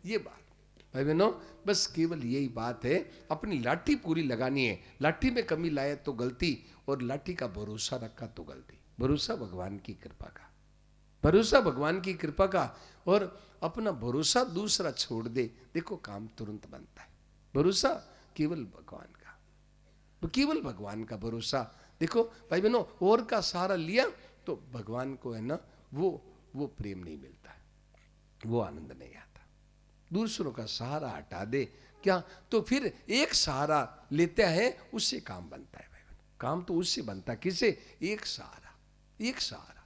ये बात भाई बहनों, बस केवल यही बात है। अपनी लाठी पूरी लगानी है, लाठी में कमी लाए तो गलती, और लाठी का भरोसा रखा तो गलती। भरोसा भगवान की कृपा का, भरोसा भगवान की कृपा का, और अपना भरोसा दूसरा छोड़ दे, देखो काम तुरंत बनता है। भरोसा केवल भगवान का, केवल भगवान का भरोसा। देखो भाई बहनों, और का सहारा लिया तो भगवान को है ना, वो प्रेम नहीं मिलता है, वो आनंद नहीं आता। दूसरों का सहारा हटा दे क्या, तो फिर एक सहारा लेते हैं, उससे काम बनता है भाई बहनों। काम तो उससे बनता है, किसे, एक सहारा, एक सहारा,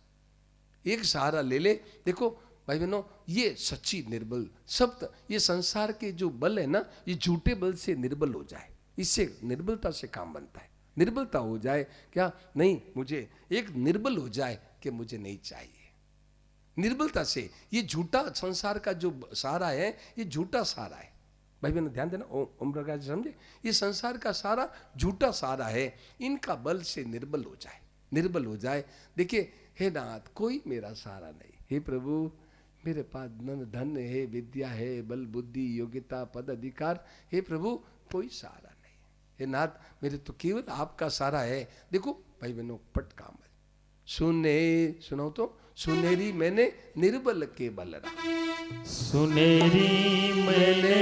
एक सहारा ले ले। देखो भाई बहनों, ये सच्ची निर्बल शब्द, ये संसार के जो बल है ना, ये झूठे बल से निर्बल हो जाए, इससे निर्बलता से काम बनता है। निर्बलता हो जाए क्या, नहीं मुझे एक निर्बल हो जाए कि मुझे नहीं चाहिए। निर्बलता से, ये झूठा संसार का जो सहारा है, ये झूठा सहारा है भाई बहनों, ध्यान देना। ओम प्रकाश जी समझे, ये संसार का सहारा झूठा सहारा है। इनका बल से निर्बल हो जाए, निर्बल हो जाए। देखिए, हे नाथ, कोई मेरा सहारा नहीं, हे प्रभु मेरे पास धन है, विद्या है, बल बुद्धि योग्यता पद अधिकार, हे प्रभु कोई सहारा नहीं। हे नाथ, मेरे तो केवल आपका सहारा है। देखो भाई बहनों, पट काम सुनाओ तो, सुनेरी मैंने निर्बल के बलरा, सुनेरी मैंने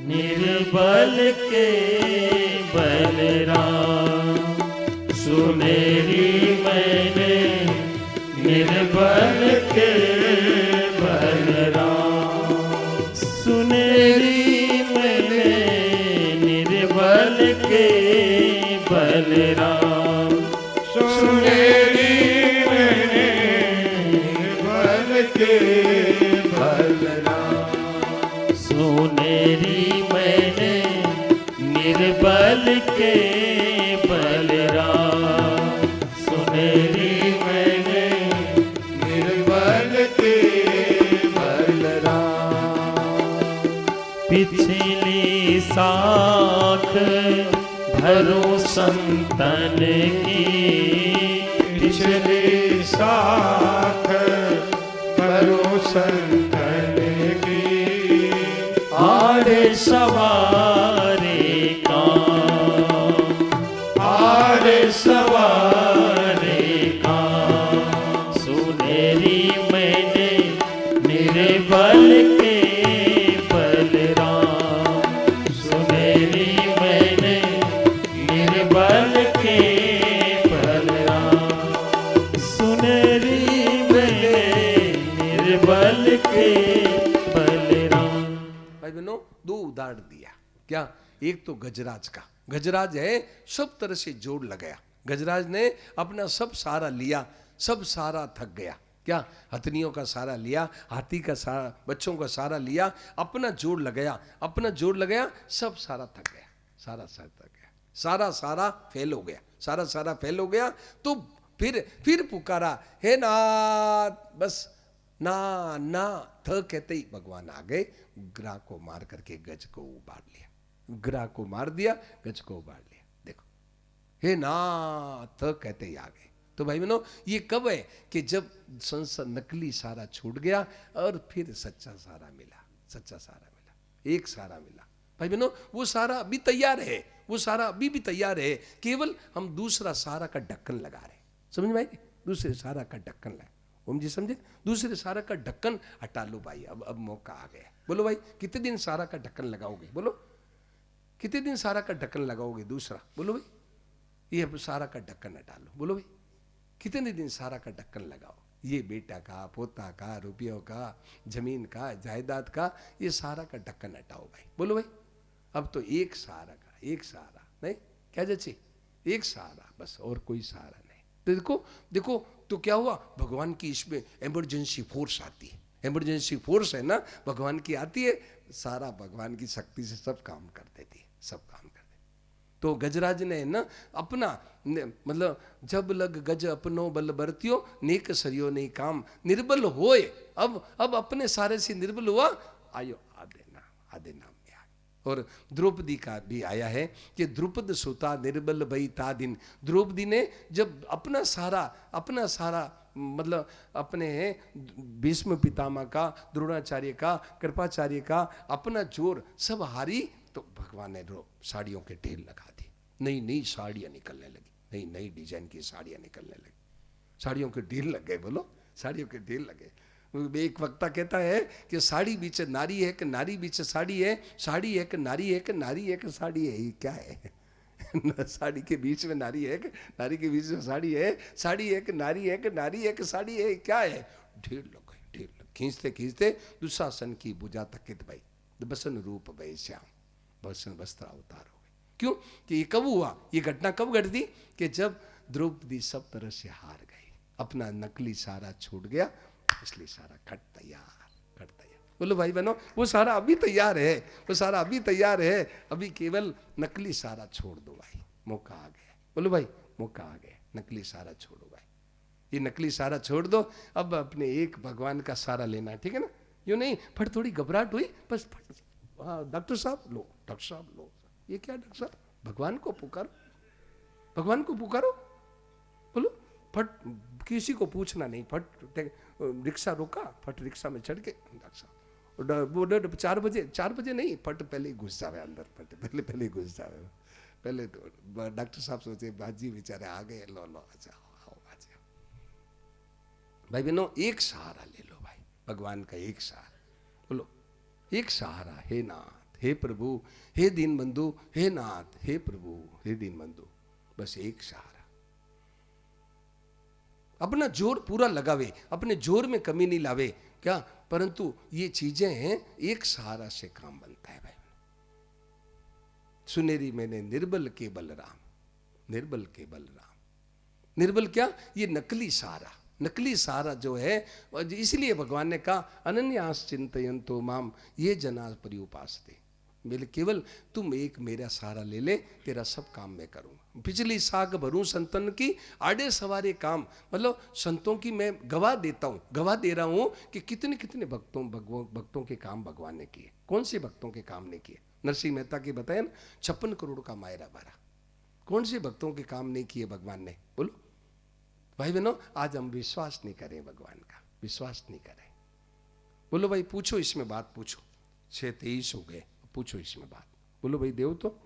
निर्बल के बलराम, सुनेरी मैंने निर्बल के बलराम, सुनेरी मैंने निर्बल के बलराम, सुनेरी मैंने निर्बल के बलराम, सुनेरी मैंने निर्बल के बलराम, संतन की, पिछले साथ करो संतन की, आरे सवारे का, आरे सवारे का, सुनेरी मैंने निर्बल के बलराम, सुनेरी मैंने निर्बल के बलराम, सुनेरी मैंने निर्बल के बलराम। भाई बहनों, दो उदाहरण दिया। क्या? एक तो गजराज का। गजराज है सब तरह से जोड़ लगाया। गजराज ने अपना सब सहारा लिया, सब सहारा थक गया। क्या? हथनियों का सहारा लिया, हाथी का सहारा, बच्चों का सहारा लिया, अपना जोड़ लगाया, अपना जोड़ लगाया, सब सहारा थक गया, सारा सहारा थक गया, सारा सहारा फेल हो गया, सारा सहारा फेल हो गया। तो फिर पुकारा, हे नाथ, बस ना ना थ कहते ही भगवान आ गए, ग्राह को मार करके गज को उबार लिया, ग्राह को मार दिया, गज को उबार लिया। देखो, हे नाथ कहते ही आ गए। तो भाई बहनों, ये कब है कि जब संसार नकली सहारा छूट गया और फिर सच्चा सहारा मिला, सच्चा सहारा मिला, एक सहारा मिला। भाई बहनों, वो सहारा अभी तैयार है, वो सहारा अभी भी तैयार है, केवल हम दूसरा सहारा का ढक्कन लगा रहे। समझ में आई? दूसरे सहारा का ढक्कन लगा। ओम जी समझे? दूसरे सहारा का ढक्कन हटा लो भाई, अब मौका आ गया। बोलो भाई, कितने दिन सहारा का ढक्कन लगाओगे? बोलो, कितने दिन सहारा का ढक्कन लगाओगे दूसरा? बोलो भाई, ये अब सहारा का ढक्कन हटा लो। बोलो भाई, कितने दिन सहारा का ढक्कन लगाओ? ये बेटा का, पोता का, रुपयों का, जमीन का, जायदाद का, ये सहारा का ढक्कन हटाओ भाई। बोलो भाई, अब तो एक सहारा का, एक सहारा नहीं, क्या जची? एक सहारा बस, और कोई सहारा नहीं। तो देखो देखो, तो क्या हुआ? भगवान की इसमें इमरजेंसी फोर्स आती है, इमरजेंसी फोर्स है ना भगवान की आती है, सारा भगवान की शक्ति से सब काम कर देती है, सब काम कर देती। तो गजराज ने ना अपना मतलब, जब लग गज अपनो बल बरतियो, नेक सरियो नहीं काम, निर्बल होए, अब अपने सारे से निर्बल हुआ, आयो आदे नाम में आ। और द्रौपदी का भी आया है कि द्रुपद सुता निर्बल भई ता दिन। द्रौपदी ने जब अपना सारा मतलब अपने भीष्म पितामह का, द्रोणाचार्य का, कृपाचार्य का अपना जोर सब हारी, तो भगवान ने साड़ियों के ढेर लगा दी, नई नई साड़ियाँ निकलने लगी, नई नई डिजाइन की साड़ियाँ निकलने लगी, साड़ियों के ढेर लग गए। बोलो, साड़ियों के ढेर लगे। एक वक्ता कहता है कि साड़ी बीच नारी है कि नारी बीच साड़ी है, साड़ी है कि नारी है कि नारी है कि साड़ी है, ये क्या है? साड़ी के बीच में नारी है कि नारी के बीच में साड़ी है, साड़ी है कि नारी है कि नारी है कि साड़ी है, क्या है? ढेर लग गए, ढेर लग। खींचते खींचते दुशासन की भुजा तकित भई, बसन रूप भई श्याम, बसन वस्त्र अवतार हो गए। क्यों? कि ये कब हुआ? ये घटना कब घटी? कि जब द्रौपदी सब तरह से हार गई, अपना नकली सारा छूट गया, इसलिए सारा खट तैयार। बोलो भाई बहनों, वो सारा अभी तैयार है, वो सारा अभी तैयार है, अभी केवल नकली सारा छोड़ दो भाई, मौका आ गया। बोलो भाई, मौका आ गया, नकली सारा छोड़ो भाई, ये नकली सारा छोड़ दो, अब अपने एक भगवान का सारा लेना, ठीक है ना? यूँ नहीं फट, थोड़ी घबराहट हुई बस फट, हाँ डॉक्टर साहब लो, डॉक्टर साहब लो, ये क्या डॉक्टर साहब? भगवान को पुकारो, भगवान को पुकारो। बोलो फट, किसी को पूछना नहीं, फट रिक्शा रोका, फट रिक्शा में चढ़ के डॉक्टर साहब, वो 4 बजे नहीं, फट पहले ही घुस जावे अंदर, फट पहले घुस जावे। पहले तो डॉक्टर साहब सोचे बाजी बेचारे आ गए, लो अच्छा आओ बाजी। भाई बहनों, एक सहारा ले लो भाई, भगवान का एक सहारा। बोलो, एक सहारा, हे नाथ, हे प्रभु, हे दीन बंधु, हे नाथ, हे प्रभु, हे दीन बंधु, बस एक सहारा। अपना जोर पूरा लगावे, अपने जोर में कमी नहीं लावे, क्या? परंतु ये चीजें हैं, एक सहारा से काम बनता है भाई। सुनेरी मैंने निर्बल के बलराम, निर्बल के बलराम, निर्बल क्या? ये नकली सहारा, नकली सहारा जो है, इसलिए भगवान ने कहा अनन्यास चिंतयन्तो माम ये जना पर्युपासते। बोले केवल तुम एक मेरा सहारा ले ले, तेरा सब काम मैं करूँगा। पिछली साग भरूं संतन की, आड़े सवारे काम, मतलब संतों की मैं गवाह देता हूँ, गवाह दे रहा हूँ कि कितने कितने भक्तों के काम भगवान ने किए। कौन से भक्तों के काम ने किए? नरसिंह मेहता की बताया ना, 56 करोड़ का मायरा भरा, कौन से भक्तों के काम नहीं किए भगवान ने? बोलो भाई बहनों, आज हम विश्वास नहीं करें भगवान का, विश्वास नहीं करें। बोलो भाई, पूछो इसमें बात, पूछो। 6:23 हो गए, पूछो इसमें बात। बोलो भाई, देव तो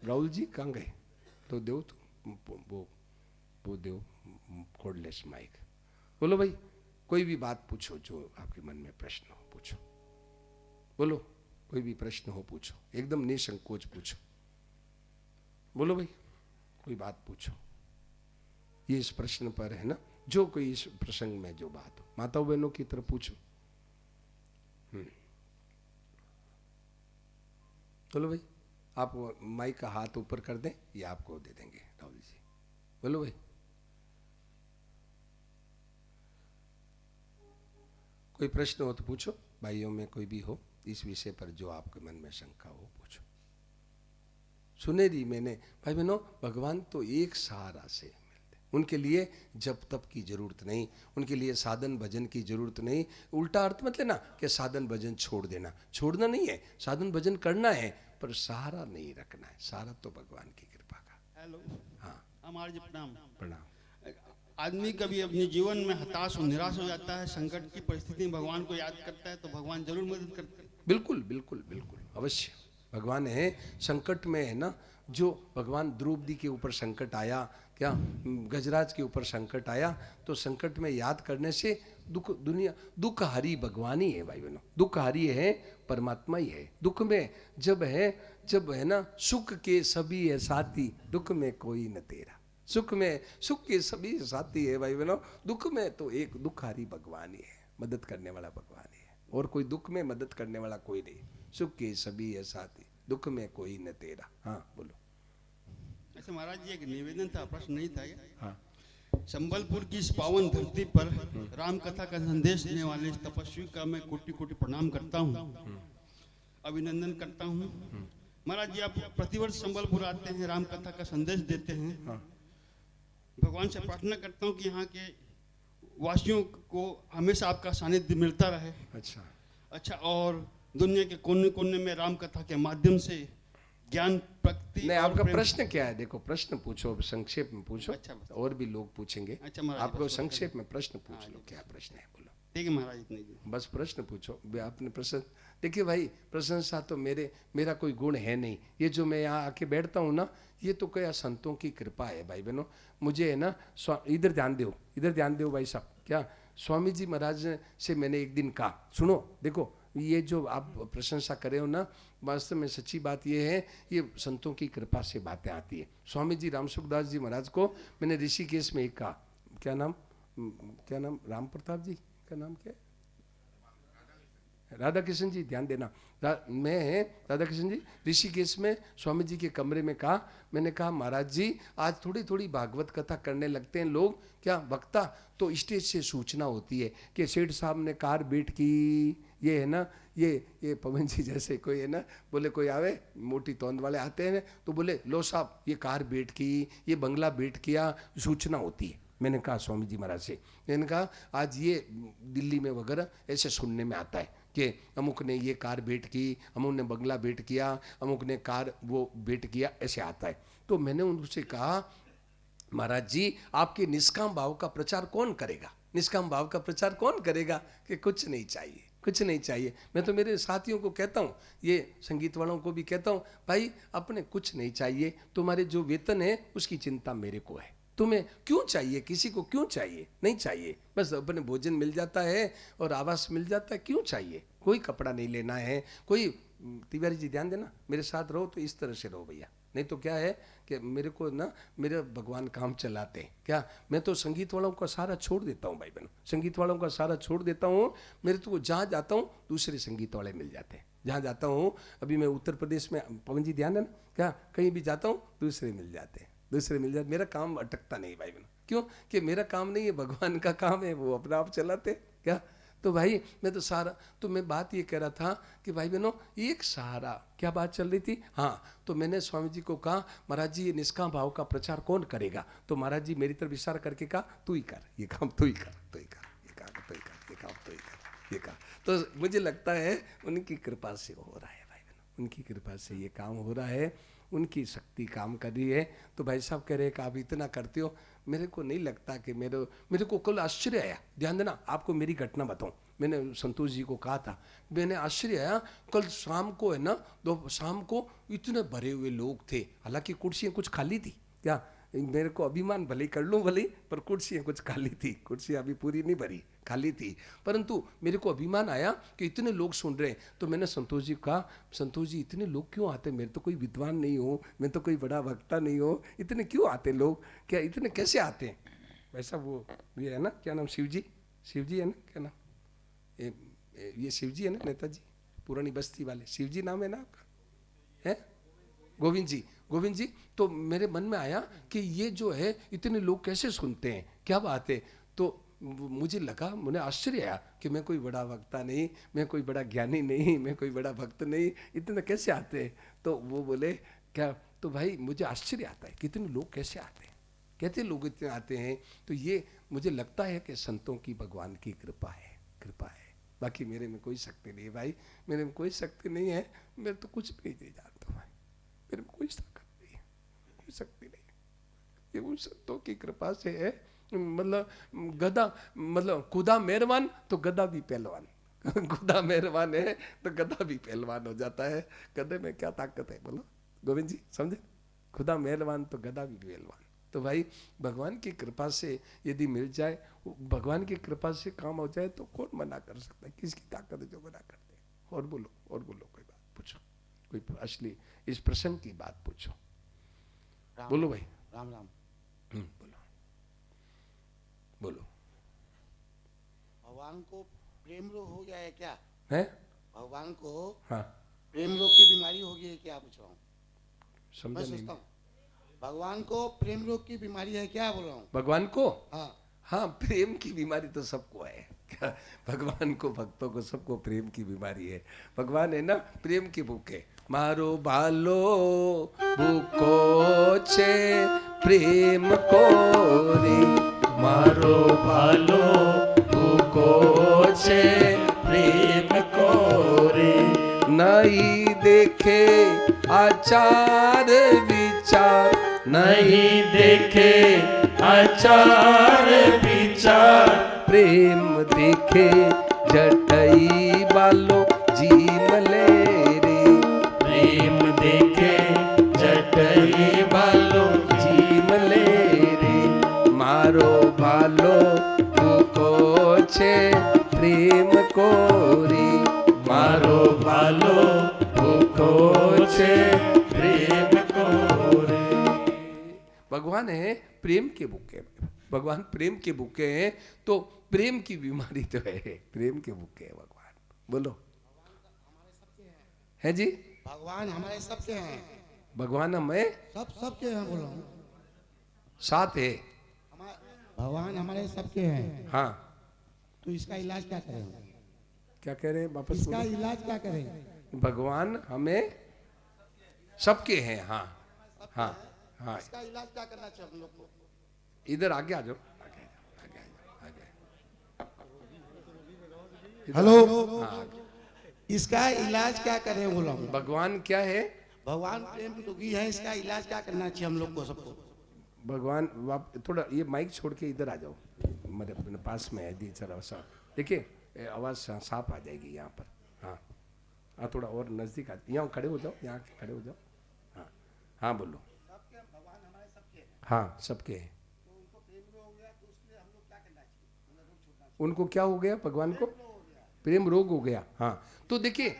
राहुल जी कहाँ गए? तो देव तो वो देव कोडलेस माइक। बोलो भाई, कोई भी बात पूछो जो आपके मन में प्रश्न हो, पूछो। बोलो, कोई भी प्रश्न हो पूछो, एकदम निसंकोच पूछो। बोलो भाई, कोई बात पूछो। ये इस प्रश्न पर है ना, जो कोई इस प्रसंग में जो बात हो, माताओं बहनों की तरफ पूछो। बोलो भाई, आप माइक का हाथ ऊपर कर दें, ये आपको दे देंगे राहुल जी। बोलो भाई, कोई प्रश्न हो तो पूछो, भाइयों में कोई भी हो इस विषय पर जो आपके मन में शंका हो पूछो। सुनेरी मैंने भाई बहनों, भगवान तो एक सहारा से मिलते, उनके लिए जप तप की जरूरत नहीं, उनके लिए साधन भजन की जरूरत नहीं। उल्टा अर्थ मत लेना कि साधन भजन छोड़ देना, छोड़ना नहीं है, साधन भजन करना है, पर सहारा नहीं रखना है। सहारा तो भगवान की कृपा का। हेलो, हाँ, हमारे जी प्रणाम। प्रणाम। आदमी कभी अपने जीवन में हताश और निराश हो जाता है, संकट की परिस्थिति में भगवान को याद करता है तो भगवान जरूर मदद करते हैं। बिल्कुल बिल्कुल बिल्कुल, अवश्य भगवान है। संकट में है ना, जो भगवान द्रौपदी के ऊपर संकट आया, क्या गजराज के ऊपर संकट आया, तो संकट में याद करने से दुख, दुनिया दुख हारी भगवान ही है भाई बहनों, दुख हारी है परमात्मा ही है। दुख में जब है ना, सुख के सभी है साथी, दुख में कोई न तेरा। सुख में सुख के सभी साथी है भाई बहनों, दुख में तो एक दुख हारी भगवान ही है, मदद करने वाला भगवान ही है, और कोई दुख में मदद करने वाला कोई नहीं। सुख के सभी है साथी, दुख में कोई न तेरा। हाँ बोलो। ऐसे महाराज जी, एक निवेदन था, प्रश्न नहीं था ये। हाँ, संबलपुर की इस पावन धरती पर राम कथा का संदेश देने वाले इस तपस्वी का मैं कोटि कोटि प्रणाम करता हूँ, अभिनंदन करता हूँ। महाराज जी, आप प्रतिवर्ष संबलपुर आते हैं, राम कथा का संदेश देते हैं। हाँ। भगवान से प्रार्थना करता हूँ कि यहाँ के वासियों को हमेशा आपका सानिध्य मिलता रहे। अच्छा, और दुनिया के कोने कोने में राम कथा के माध्यम से ज्ञान प्रगति। नहीं, आपका प्रश्न क्या है? देखो, प्रश्न पूछो, संक्षेप में पूछो। अच्छा, और भी लोग पूछेंगे। अच्छा महाराज, आपको संक्षेप में प्रश्न पूछ लो, क्या प्रश्न है बोलो। ठीक है महाराज, इतने ही। बस प्रश्न पूछो। आपने प्रश्न, देखिए भाई, प्रशंसा तो मेरा कोई गुण है नहीं। ये जो मैं यहाँ आके बैठता हूँ ना, ये तो क्या संतों की कृपा है भाई बहनों। मुझे है ना, इधर ध्यान दो, इधर ध्यान दो भाई साहब। क्या स्वामी जी महाराज से मैंने एक दिन कहा, सुनो देखो, ये जो आप प्रशंसा करे हो ना, वास्तव में सच्ची बात ये है, ये संतों की कृपा से बातें आती है। स्वामी जी रामसुखदास जी महाराज को मैंने ऋषिकेश में एक कहा, क्या नाम राम प्रताप जी का नाम क्या है? राधा कृष्ण जी, ध्यान देना। मैं राधा कृष्ण जी ऋषिकेश में स्वामी जी के कमरे में कहा, मैंने कहा महाराज जी, आज थोड़ी थोड़ी भागवत कथा करने लगते हैं लोग, क्या वक्ता, तो स्टेज से सूचना होती है कि सेठ साहब ने कार बेट की, ये है ना, ये पवन जी जैसे कोई है ना, बोले कोई आवे, मोटी तोंद वाले आते हैं तो बोले, लो साहब ये कार बेट की, ये बंगला बेट किया, सूचना होती है। मैंने कहा स्वामी जी महाराज से, मैंने कहा आज ये दिल्ली में वगैरह ऐसे सुनने में आता है कि अमुक ने ये कार बेट की, अमुक ने बंगला बेट किया, अमुक ने कार वो बेट किया, ऐसे आता है। तो मैंने उनसे कहा, महाराज जी आपके निष्काम भाव का प्रचार कौन करेगा? निष्काम भाव का प्रचार कौन करेगा? कि कुछ नहीं चाहिए, कुछ नहीं चाहिए। मैं तो मेरे साथियों को कहता हूँ, ये संगीत वालों को भी कहता हूँ, भाई अपने कुछ नहीं चाहिए, तुम्हारे जो वेतन है उसकी चिंता मेरे को है, तुम्हें क्यों चाहिए? किसी को क्यों चाहिए? नहीं चाहिए, बस अपने भोजन मिल जाता है और आवास मिल जाता है, क्यों चाहिए? कोई कपड़ा नहीं लेना है, कोई। तिवारी जी ध्यान देना, मेरे साथ रहो तो इस तरह से रहो भैया, नहीं तो क्या है कि मेरे को ना, मेरे भगवान काम चलाते हैं क्या, मैं तो संगीत वालों का सारा छोड़ देता हूँ भाई बहनों, संगीत वालों का सारा छोड़ देता हूँ। मेरे तो जहाँ जाता हूँ दूसरे संगीत वाले मिल जाते हैं, जहाँ जाता हूँ, अभी मैं उत्तर प्रदेश में, पवन जी ध्यान देना, क्या कहीं भी जाता हूँ दूसरे मिल जाते हैं, दूसरे मिल जाते। मेरा काम अटकता नहीं भाई बहनों, क्यों कि मेरा काम नहीं है, भगवान का काम है, वो अपना आप चलाते क्या। तो भाई मैं तो सारा, तो मैं बात ये कह रहा था कि भाई बहनों एक सहारा, क्या बात चल रही थी, हाँ, तो मैंने स्वामी जी को कहा, महाराज जी ये निष्काम भाव का प्रचार कौन करेगा? तो महाराज जी मेरी तरफ इशारा करके कहा, तू ही कर, ये काम तू ही कर, तू ही कर, ये काम तू ही कर, ये काम तू ही कर, ये काम। तो मुझे लगता है उनकी कृपा से हो रहा है भाई बहनों, उनकी कृपा से ये काम हो रहा है। उनकी शक्ति काम कर रही है। तो भाई साहब कह रहे कि आप इतना करते हो, मेरे को नहीं लगता कि मेरे को कल आश्चर्य आया। ध्यान देना, आपको मेरी घटना बताऊं। मैंने संतोष जी को कहा था, मैंने आश्चर्य आया कल शाम को है ना, शाम को इतने भरे हुए लोग थे। हालांकि कुर्सियाँ कुछ खाली थी। क्या मेरे को अभिमान भले कर लूँ भले, पर कुर्सियाँ कुछ खाली थी। कुर्सियाँ अभी पूरी नहीं भरी, खाली थी। परंतु मेरे को अभिमान आया कि इतने लोग सुन रहे हैं। तो मैंने संतोष जी को कहा, संतोष जी इतने लोग क्यों आते? मैं तो कोई विद्वान नहीं हूँ, मैं तो कोई बड़ा वक्ता नहीं हूँ, इतने क्यों आते लोग? क्या इतने कैसे आते हैं? वैसा वो ये है ना, क्या नाम, शिव जी है ना, क्या नाम, ये शिव जी है ना, नेताजी पुरानी बस्ती वाले, शिव जी नाम है ना आपका, है गोविंद जी। तो मेरे मन में आया कि ये जो है इतने लोग कैसे सुनते हैं, क्या बात है? तो मुझे लगा, मुझे आश्चर्य आया कि मैं कोई बड़ा वक्ता नहीं, मैं कोई बड़ा ज्ञानी नहीं, मैं कोई बड़ा भक्त नहीं, इतने कैसे आते हैं? तो वो बोले क्या, तो भाई मुझे आश्चर्य आता है कि इतने लोग कैसे आते हैं, कहते लोग इतने आते हैं। तो ये मुझे लगता है कि संतों की भगवान की कृपा है। बाकी मेरे में कोई शक्ति नहीं है भाई, मेरे में कोई शक्ति नहीं है, मेरे तो कुछ भी नहीं जानता भाई, मेरे में कोई ताकत नहीं है, कोई शक्ति नहीं है। ये उन संतों की कृपा से है। मतलब गधा, मतलब खुदा मेहरबान तो गधा भी पहलवान खुदा मेहरबान है तो गधा भी पहलवान हो जाता है। गधे में क्या ताकत है बोलो गोविंद जी, समझे? खुदा मेहरबान तो गधा भी पहलवान। तो भाई भगवान की कृपा से यदि मिल जाए, भगवान की कृपा से काम हो जाए तो कौन मना कर सकता है? किसकी ताकत है जो मना कर दे? और बोलो कोई बात पूछो, कोई असली इस प्रसंग की बात पूछो। बोलो भाई। राम राम। बोलो। भगवान को प्रेम रोग हो गया है क्या? है भगवान को हाँ, प्रेम रोग की बीमारी हो गई है क्या? पूछ रहा हूँ, समझा मैं नहीं। सोचता हूँ भगवान को प्रेम रोग की बीमारी है क्या, बोल रहा हूँ। भगवान को हाँ, प्रेम की बीमारी तो सबको है। क्या भगवान को, भक्तों को सबको प्रेम की बीमारी है। भगवान है ना प्रेम की भूखे। मारो भालो भूखो छे प्रेम को रे, मारो भालो भूको छे प्रेम को रे। नहीं देखे आचार विचार, नहीं देखे आचार विचार। प्रेम देखे जटई बालो जीम ले रे, प्रेम देखे जटई बालो जीम ले रे। मारो बालो भूको छे प्रेम को रे, मारो बालो भूखो छे प्रेम को रे। भगवान है प्रेम के भूखे। भगवान प्रेम के भूखे हैं, तो प्रेम की बीमारी तो है, प्रेम के भूखे है भगवान। बोलो है जी, भगवान हमारे सबके हैं। भगवान हमें सबके हैं, बोल रहा हूँ। साथ है। भगवान हमारे सबके हैं। हाँ, तो इसका इलाज क्या करें? क्या कह रहे हैं वापस इसका बोलो। इलाज क्या करें? भगवान हमें सबके हैं। हाँ हाँ हाँ, इसका इलाज क्या करना चाहिए हम लोग को? इधर आगे आ जाओ, हेलो, हाँ, इसका इलाज क्या करें, बोला हूँ। भगवान क्या है? भगवान प्रेम रोगी है, इसका इलाज क्या करना चाहिए हम लोग को, सबको? भगवान थोड़ा ये माइक छोड़ के इधर आ जाओ, मेरे अपने पास में है दी जरा सा, देखिए आवाज़ साफ आ जाएगी यहाँ पर। हाँ हाँ, थोड़ा और नज़दीक आ, यहाँ खड़े हो जाओ, यहाँ खड़े हो जाओ। हाँ हाँ बोलो। हाँ सबके हैं। उनको क्या हो गया? भगवान को प्रेम रोग हो गया। हाँ तो देखिए,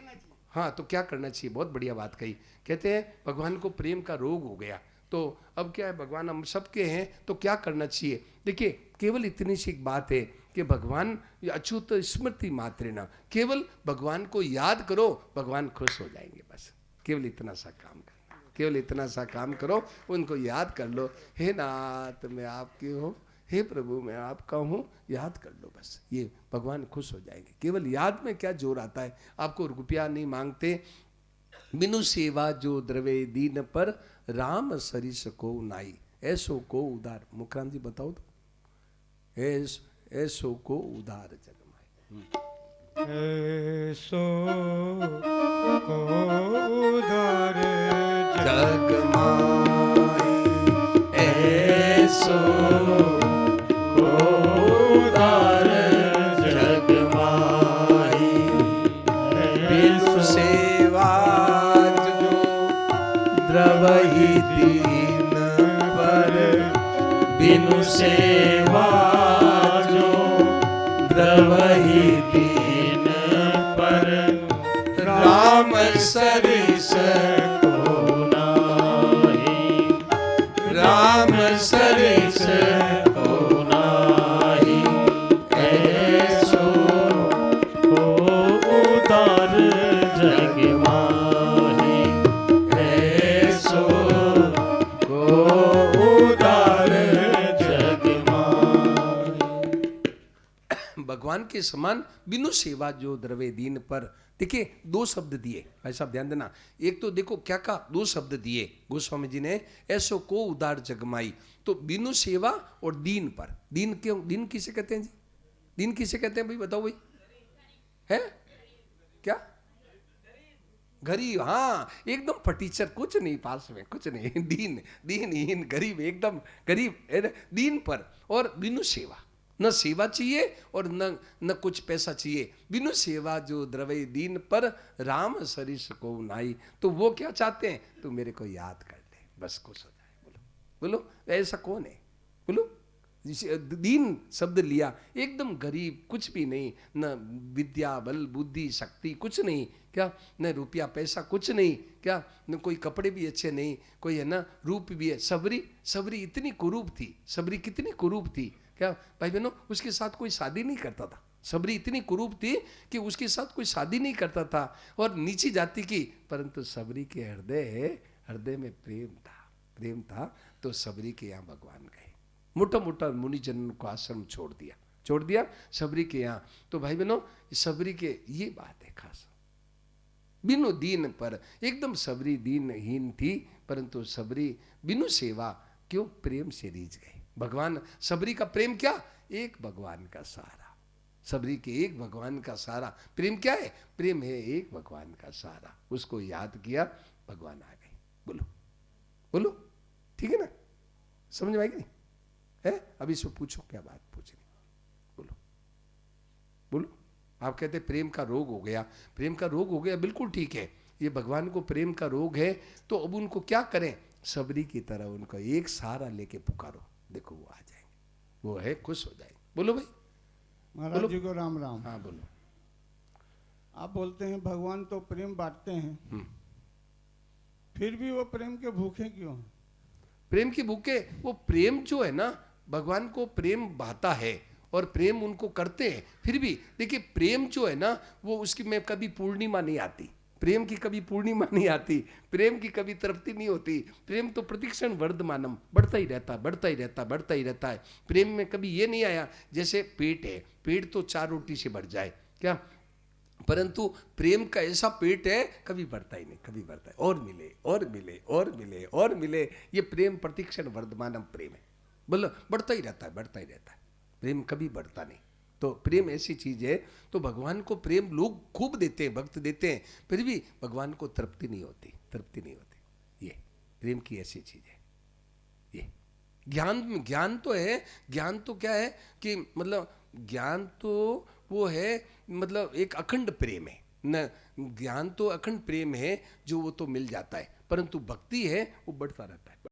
हाँ तो क्या करना चाहिए? बहुत बढ़िया बात कही। कहते हैं भगवान को प्रेम का रोग हो गया, तो अब क्या है, भगवान हम सबके हैं तो क्या करना चाहिए? देखिए केवल इतनी सी एक बात है कि भगवान अच्युत स्मृति मात्र न, केवल भगवान को याद करो, भगवान खुश हो जाएंगे। बस केवल इतना सा काम करो, केवल इतना सा काम करो, उनको याद कर लो। हे नाथ मैं आपके हूँ, हे प्रभु मैं आपका हूँ, याद कर लो बस, ये भगवान खुश हो जाएंगे। केवल याद में क्या जोर आता है? आपको रुपया नहीं मांगते। बिनु सेवा जो द्रवे दीन पर, राम सरिस को नाई, ऐसो को उदार। मुखराम जी बताओ तो, ऐसो को उदार जगमाए। ऐसो को उदार जग माही ऐसो को उदार जग माही बिनु सेवा जो द्रवहि दीन पर बिनु सेवा जो द्रवहि दीन पर राम सरिस को नाही राम सरिस को नाही ऐसो को उदार जग माही ऐसो को उदार जग माही। भगवान के समान बिनु सेवा जो द्रवे दीन पर। देखिए दो शब्द दिए भाई साहब, ध्यान देना। एक तो देखो क्या कहा, दो शब्द दिए गोस्वामी जी ने, ऐसो को उदार जगमाई। तो बिनु सेवा और दीन पर। दीन क्यों, दीन किसे कहते हैं जी? दीन किसे कहते हैं भाई, बताओ भाई? है क्या? गरीब, हाँ एकदम फटीचर, कुछ नहीं पास में, कुछ नहीं। दीन दीनहीन गरीब, एकदम गरीब है ना, दीन पर। और बिनु सेवा, न सेवा चाहिए और न कुछ पैसा चाहिए। बिनु सेवा जो द्रवै दीन पर राम सरिस को नाई। तो वो क्या चाहते हैं? तू मेरे को याद कर ले, बस खुश हो जाए। बोलो बोलो, ऐसा कौन है? बोलो। दीन शब्द लिया, एकदम गरीब, कुछ भी नहीं, न विद्या बल बुद्धि शक्ति कुछ नहीं, क्या न रुपया पैसा कुछ नहीं, क्या न कोई कपड़े भी अच्छे नहीं, कोई है ना रूप भी है। सबरी, सबरी इतनी कुरूप थी, सबरी कितनी कुरूप थी, क्या भाई बहनों, उसके साथ कोई शादी नहीं करता था। सबरी इतनी कुरूप थी कि उसके साथ कोई शादी नहीं करता था और नीची जाति की, परंतु सबरी के हृदय में प्रेम था। तो सबरी के यहाँ भगवान गए, मोटा मोटा मुनिजन को आश्रम छोड़ दिया सबरी के यहाँ। तो भाई बहनों, सबरी के ये बात है खास, बिनु दीन पर। एकदम सबरी दीनहीन थी, परंतु सबरी बिनु सेवा क्यों, प्रेम से रीझ गई। भगवान, सबरी का प्रेम क्या? एक भगवान का सहारा। सबरी के एक भगवान का सहारा। प्रेम क्या है? प्रेम है एक भगवान का सहारा। उसको याद किया, भगवान आ गए। बोलो बोलो, ठीक है ना? समझ में आएगी नहीं है? अभी इसको पूछो, क्या बात पूछनी? बोलो बोलो। आप कहते प्रेम का रोग हो गया, प्रेम का रोग हो गया, बिल्कुल ठीक है। ये भगवान को प्रेम का रोग है, तो अब उनको क्या करें? सबरी की तरह उनको एक सहारा लेके पुकारो, देखो वो आ जाएंगे, वो है खुश हो जाएंगे। बोलो भाई। महाराज जी को राम राम। हाँ बोलो। आप बोलते हैं भगवान तो प्रेम बांटते हैं, फिर भी वो प्रेम के भूखे क्यों हैं? प्रेम की भूखे, वो प्रेम जो है ना, भगवान को प्रेम भाता है और प्रेम उनको करते हैं। फिर भी देखिए, प्रेम जो है ना, वो उसकी में कभी पूर्णिमा नहीं आती। प्रेम की कभी पूर्णिमा नहीं आती, प्रेम की कभी तृप्ति नहीं होती। प्रेम तो प्रतिक्षण वर्धमानम, बढ़ता ही रहता है, बढ़ता ही रहता है, बढ़ता ही रहता है। प्रेम में कभी ये नहीं आया जैसे पेट है, पेट तो 4 रोटी से बढ़ जाए क्या, परंतु प्रेम का ऐसा पेट है, कभी बढ़ता ही नहीं, कभी बढ़ता है, और मिले और मिले और मिले और मिले। ये प्रेम प्रतिक्षण वर्धमानम प्रेम है, बोलो बढ़ता ही रहता है, बढ़ता ही रहता है, प्रेम कभी बढ़ता नहीं। तो प्रेम ऐसी चीज है। तो भगवान को प्रेम लोग खूब देते हैं, भक्त देते हैं, फिर भी भगवान को तृप्ति नहीं होती, तृप्ति नहीं होती। ये प्रेम की ऐसी चीज है। ये ज्ञान तो है, ज्ञान तो क्या है कि मतलब ज्ञान तो वो है, मतलब एक अखंड प्रेम है न, ज्ञान तो अखंड प्रेम है जो वो तो मिल जाता है, परंतु भक्ति है वो बढ़ता रहता है।